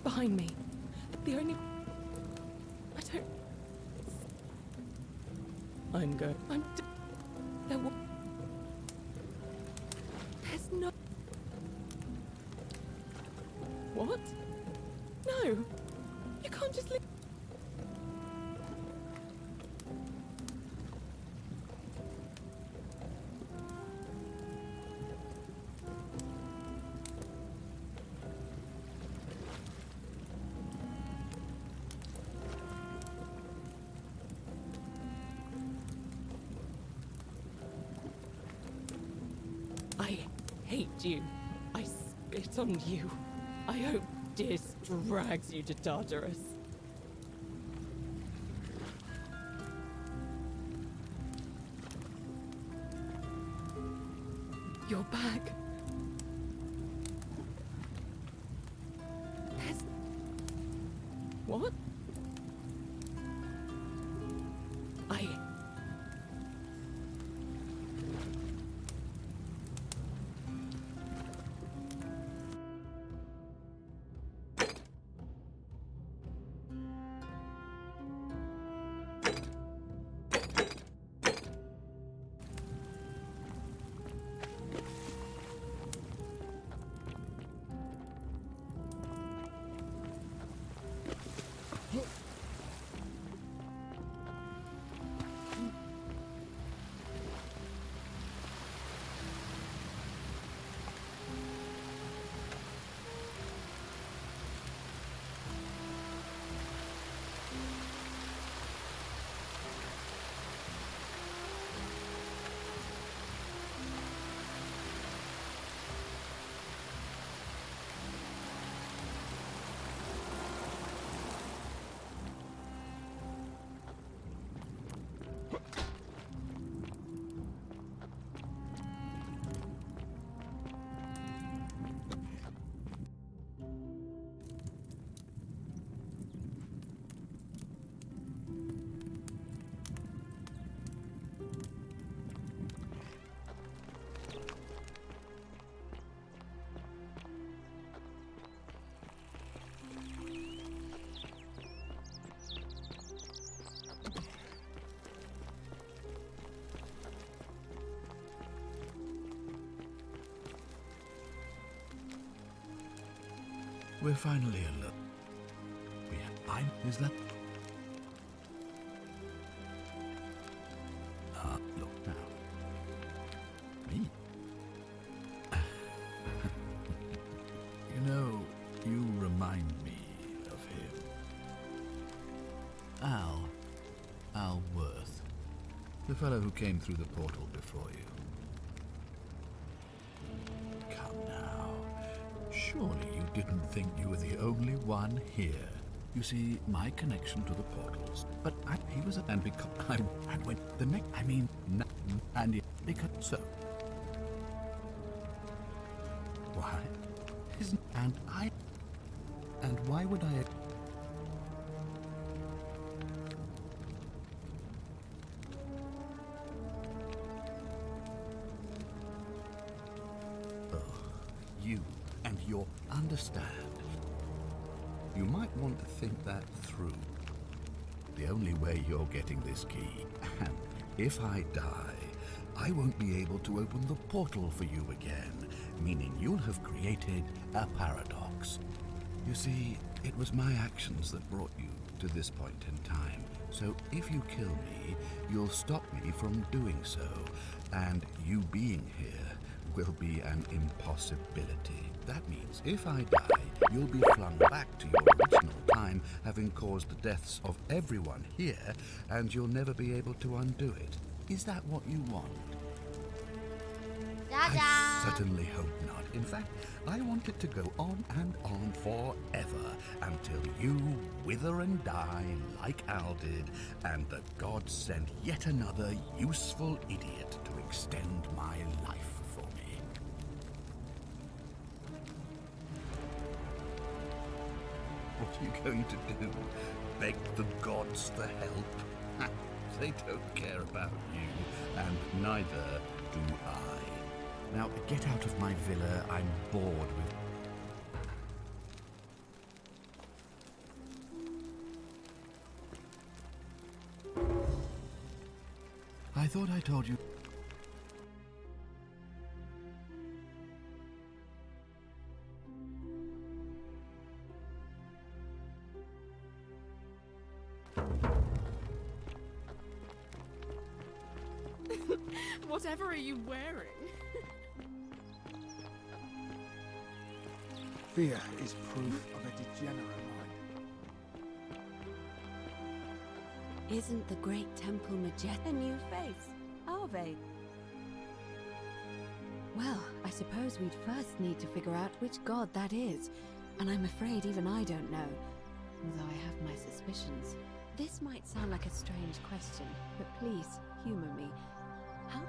behind me. The only... I don't... I'm good. There will... There's no... What? No! You can't just leave... I hate you. I spit on you. I hope Dis drags you to Tartarus. You're back. There's... What? We're finally alone. Is that... Look now. Me? You know, you remind me of him. Al Worth. The fellow who came through the portal before you. Come now. Surely you didn't think you were the only one here. You see, my connection to the portals. But he was and because and when the next and because so. Why? And why would I? You and your understand. You might want to think that through. The only way you're getting this key, and if I die, I won't be able to open the portal for you again, meaning you'll have created a paradox. You see, it was my actions that brought you to this point in time, so if you kill me, you'll stop me from doing so, and you being here will be an impossibility. That means if I die, you'll be flung back to your original time, having caused the deaths of everyone here, and you'll never be able to undo it. Is that what you want? I certainly hope not. In fact, I want it to go on and on forever, until you wither and die like Al did, and the gods send yet another useful idiot to extend my life. What are you going to do? Beg the gods for help? They don't care about you, and neither do I. Now, get out of my villa. I'm bored with... thought I told you. Whatever are you wearing? Fear is proof of a degenerate mind. Isn't the Great Temple majestic? A new face, are they? Well, I suppose we'd first need to figure out which god that is. And I'm afraid even I don't know, although I have my suspicions. This might sound like a strange question, but please, humor me. How?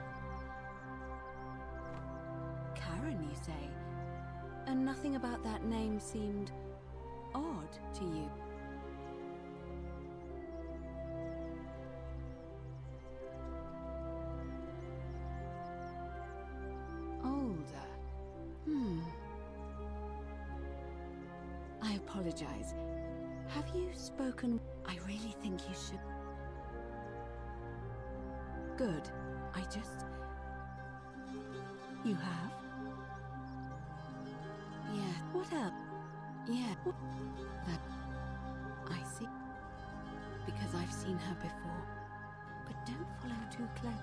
Karen, you say? And nothing about that name seemed odd to you? Older. I apologize. Have you spoken? I really think you should. Good. I just... You have? Yeah. What else? Yeah. That... I see. Because I've seen her before. But don't follow too close.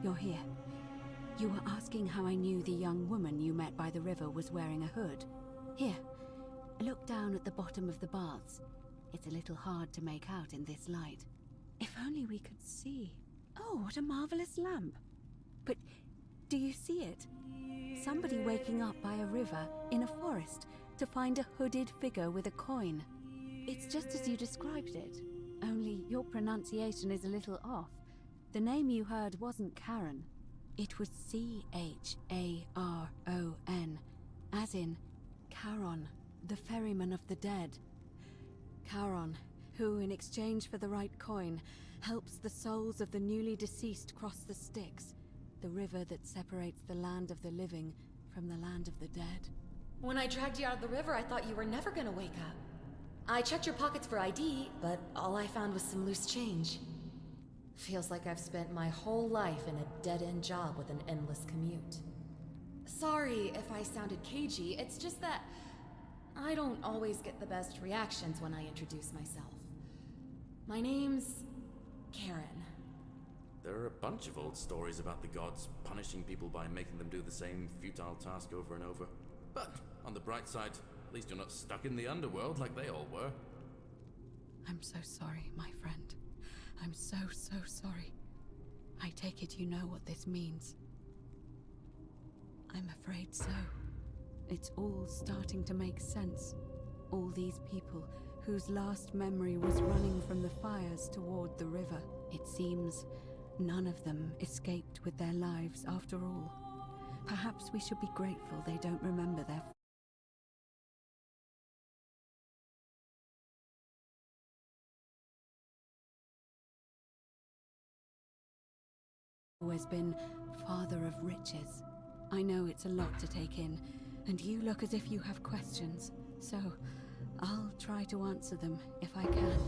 You're here. You were asking how I knew the young woman you met by the river was wearing a hood. Here, look down at the bottom of the baths. It's a little hard to make out in this light. If only we could see. Oh, what a marvelous lamp. But do you see it? Somebody waking up by a river in a forest to find a hooded figure with a coin. It's just as you described it, only your pronunciation is a little off. The name you heard wasn't Karen. It was C-H-A-R-O-N, as in Charon, the ferryman of the dead. Charon, who, in exchange for the right coin, helps the souls of the newly deceased cross the Styx, the river that separates the land of the living from the land of the dead. When I dragged you out of the river, I thought you were never gonna wake up. I checked your pockets for ID, but all I found was some loose change. Feels like I've spent my whole life in a dead-end job with an endless commute. Sorry if I sounded cagey, it's just that I don't always get the best reactions when I introduce myself. My name's Karen. There are a bunch of old stories about the gods punishing people by making them do the same futile task over and over. But on the bright side, at least you're not stuck in the underworld like they all were. I'm so sorry, my friend. I'm so sorry. I take it you know what this means. I'm afraid so. It's all starting to make sense. All these people whose last memory was running from the fires toward the river. It seems none of them escaped with their lives after all. Perhaps we should be grateful they don't remember their always been father of riches. I know it's a lot to take in, and you look as if you have questions, so I'll try to answer them if I can.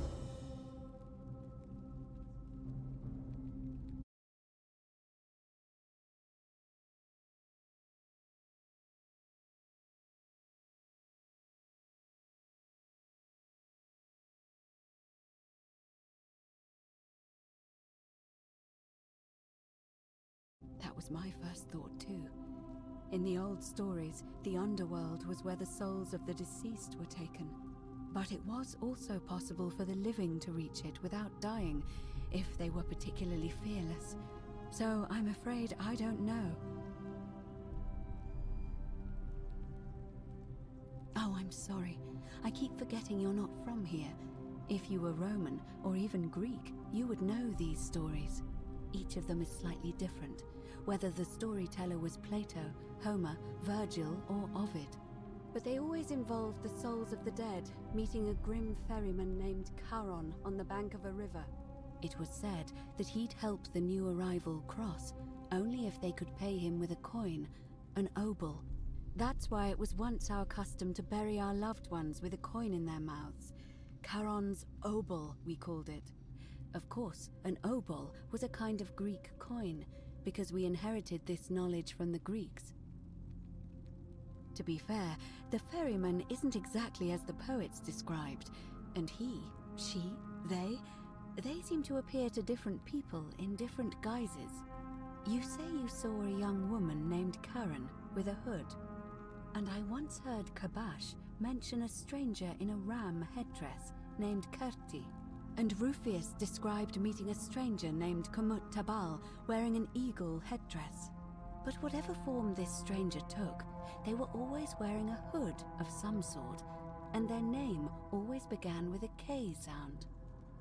That was my first thought too. In the old stories, the underworld was where the souls of the deceased were taken. But it was also possible for the living to reach it without dying, if they were particularly fearless. So I'm afraid I don't know. Oh, I'm sorry. I keep forgetting you're not from here. If you were Roman, or even Greek, you would know these stories. Each of them is slightly different, whether the storyteller was Plato, Homer, Virgil, or Ovid. But they always involved the souls of the dead meeting a grim ferryman named Charon on the bank of a river. It was said that he'd help the new arrival cross, only if they could pay him with a coin, an obol. That's why it was once our custom to bury our loved ones with a coin in their mouths. Charon's obol, we called it. Of course, an obol was a kind of Greek coin, because we inherited this knowledge from the Greeks. To be fair, the ferryman isn't exactly as the poets described, and he, she, they seem to appear to different people in different guises. You say you saw a young woman named Karen with a hood, and I once heard Kabash mention a stranger in a ram headdress named Kerti, and Rufius described meeting a stranger named Kumut Tabal wearing an eagle headdress. But whatever form this stranger took, they were always wearing a hood of some sort, and their name always began with a K sound.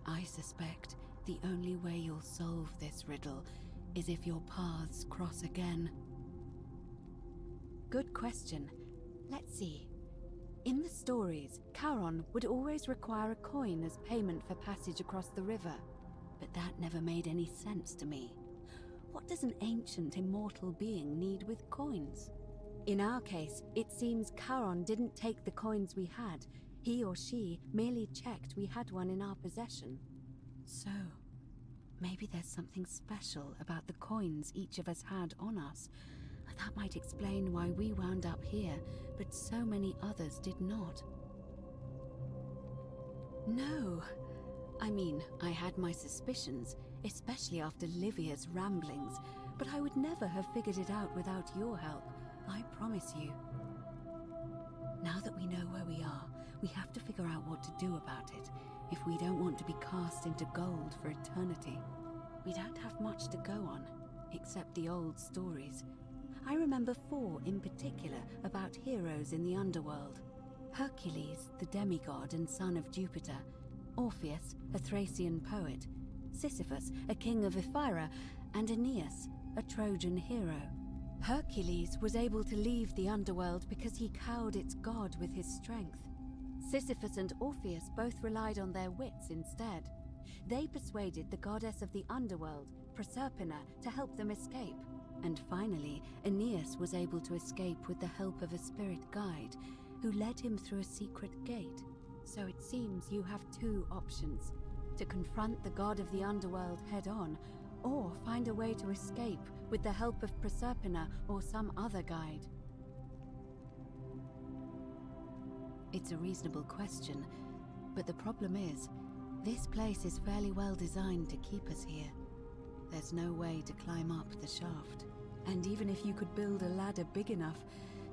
I suspect the only way you'll solve this riddle is if your paths cross again. Good question. Let's see. In the stories, Charon would always require a coin as payment for passage across the river, but that never made any sense to me. What does an ancient immortal being need with coins? In our case, it seems Charon didn't take the coins we had. He or she merely checked we had one in our possession. So, maybe there's something special about the coins each of us had on us. That might explain why we wound up here, but so many others did not. No. I mean, I had my suspicions, especially after Livia's ramblings, but I would never have figured it out without your help, I promise you. Now that we know where we are, we have to figure out what to do about it, if we don't want to be cast into gold for eternity. We don't have much to go on, except the old stories. I remember 4 in particular about heroes in the underworld. Hercules, the demigod and son of Jupiter. Orpheus, a Thracian poet. Sisyphus, a king of Ephyra. And Aeneas, a Trojan hero. Hercules was able to leave the underworld because he cowed its god with his strength. Sisyphus and Orpheus both relied on their wits instead. They persuaded the goddess of the underworld, Proserpina, to help them escape. And finally, Aeneas was able to escape with the help of a spirit guide, who led him through a secret gate. So it seems you have 2 options: to confront the god of the underworld head-on, or find a way to escape with the help of Proserpina or some other guide. It's a reasonable question, but the problem is, this place is fairly well designed to keep us here. There's no way to climb up the shaft. And even if you could build a ladder big enough,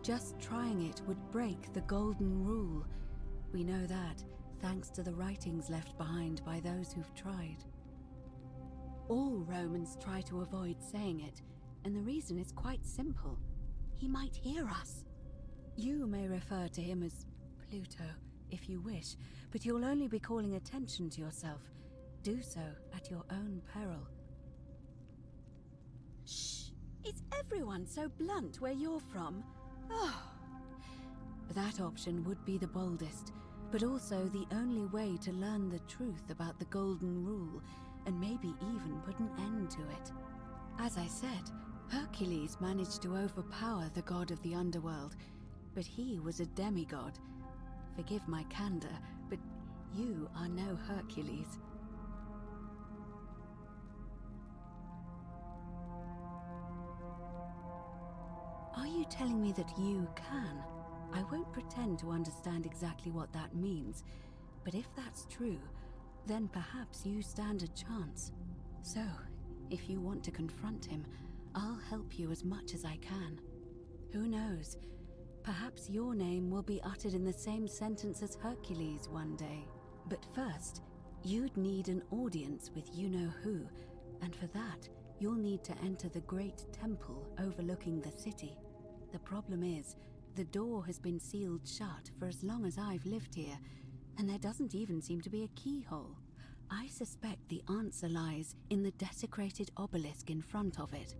just trying it would break the golden rule. We know that, thanks to the writings left behind by those who've tried. All Romans try to avoid saying it, and the reason is quite simple. He might hear us. You may refer to him as Pluto, if you wish, but you'll only be calling attention to yourself. Do so at your own peril. Shh! Is everyone so blunt where you're from? Oh. That option would be the boldest, but also the only way to learn the truth about the Golden Rule, and maybe even put an end to it. As I said, Hercules managed to overpower the god of the underworld, but he was a demigod. Forgive my candor, but you are no Hercules. Are you telling me that you can? I won't pretend to understand exactly what that means, but if that's true, then perhaps you stand a chance. So, if you want to confront him, I'll help you as much as I can. Who knows? Perhaps your name will be uttered in the same sentence as Hercules one day. But first, you'd need an audience with you-know-who, and for that, you'll need to enter the great temple overlooking the city. The problem is, the door has been sealed shut for as long as I've lived here, and there doesn't even seem to be a keyhole. I suspect the answer lies in the desecrated obelisk in front of it.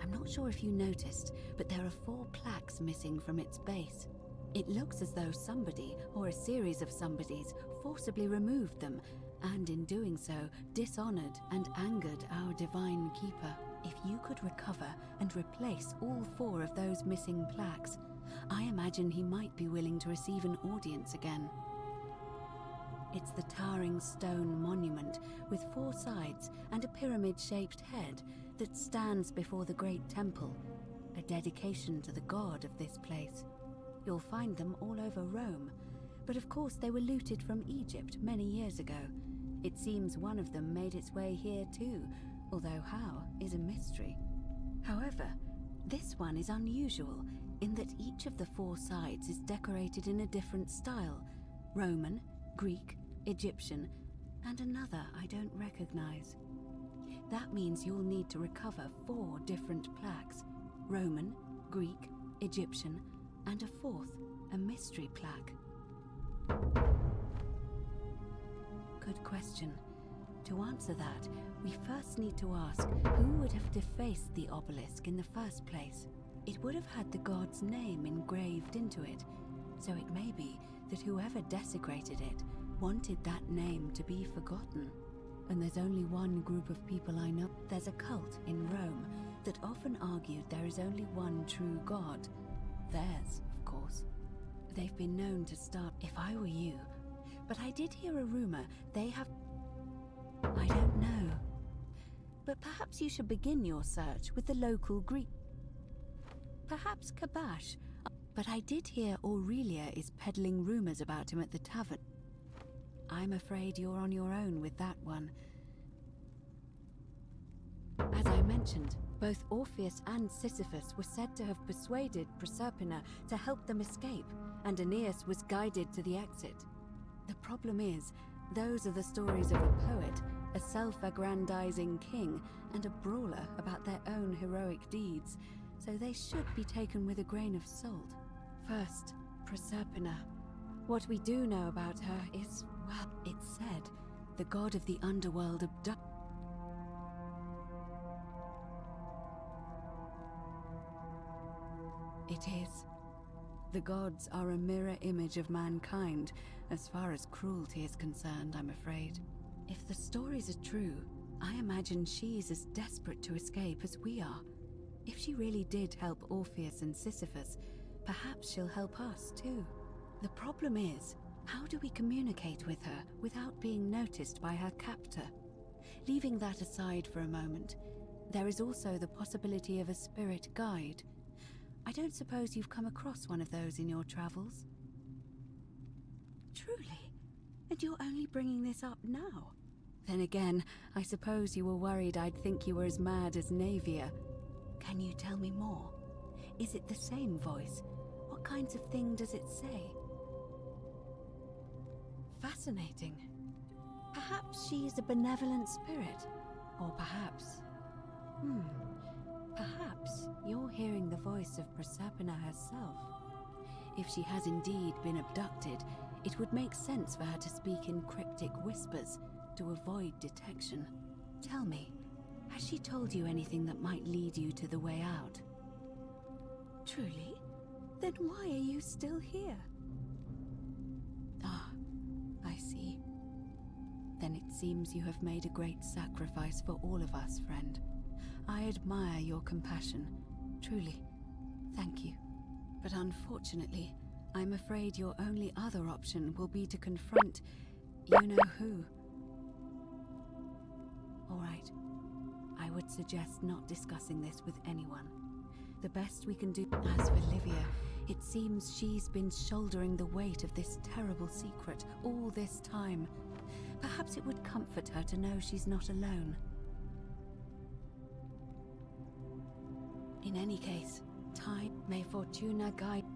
I'm not sure if you noticed, but there are 4 plaques missing from its base. It looks as though somebody, or a series of somebodies, forcibly removed them, and in doing so, dishonored and angered our divine keeper. If you could recover and replace all 4 of those missing plaques, I imagine he might be willing to receive an audience again. It's the towering stone monument with 4 sides and a pyramid-shaped head that stands before the great temple, a dedication to the god of this place. You'll find them all over Rome, but of course they were looted from Egypt many years ago. It seems one of them made its way here too, although how is a mystery. However, this one is unusual in that each of the 4 sides is decorated in a different style: Roman, Greek, Egyptian, and another I don't recognize. That means you'll need to recover 4 different plaques: Roman, Greek, Egyptian, and a 4th, a mystery plaque. Good question. To answer that, we first need to ask who would have defaced the obelisk in the first place. It would have had the god's name engraved into it, so it may be that whoever desecrated it wanted that name to be forgotten. And there's only one group of people I know. There's a cult in Rome that often argued there is only one true god. Theirs, of course. They've been known to start. If I were you, but I did hear a rumor they have... I don't know. But perhaps you should begin your search with the local Greek. Perhaps Kabash. But I did hear Aurelia is peddling rumors about him at the tavern. I'm afraid you're on your own with that one. As I mentioned, both Orpheus and Sisyphus were said to have persuaded Proserpina to help them escape, and Aeneas was guided to the exit. The problem is, those are the stories of a poet, a self-aggrandizing king, and a brawler about their own heroic deeds, so they should be taken with a grain of salt. First, Proserpina. What we do know about her is, well, it's said, the god of the underworld abducted. It is. The gods are a mirror image of mankind, as far as cruelty is concerned, I'm afraid. If the stories are true, I imagine she's as desperate to escape as we are. If she really did help Orpheus and Sisyphus, perhaps she'll help us too. The problem is, how do we communicate with her without being noticed by her captor? Leaving that aside for a moment, there is also the possibility of a spirit guide. I don't suppose you've come across one of those in your travels? Truly? And you're only bringing this up now? Then again, I suppose you were worried I'd think you were as mad as Navia. Can you tell me more? Is it the same voice? What kinds of thing does it say? Fascinating. Perhaps she's a benevolent spirit. Or perhaps... Perhaps you're hearing the voice of Proserpina herself. If she has indeed been abducted, it would make sense for her to speak in cryptic whispers to avoid detection. Tell me, has she told you anything that might lead you to the way out? Truly? Then why are you still here? Ah, I see. Then it seems you have made a great sacrifice for all of us, friend. I admire your compassion, truly. Thank you. But unfortunately, I'm afraid your only other option will be to confront you-know-who. All right. I would suggest not discussing this with anyone. The best we can do... As for Livia, it seems she's been shouldering the weight of this terrible secret all this time. Perhaps it would comfort her to know she's not alone. In any case, time may Fortuna guide.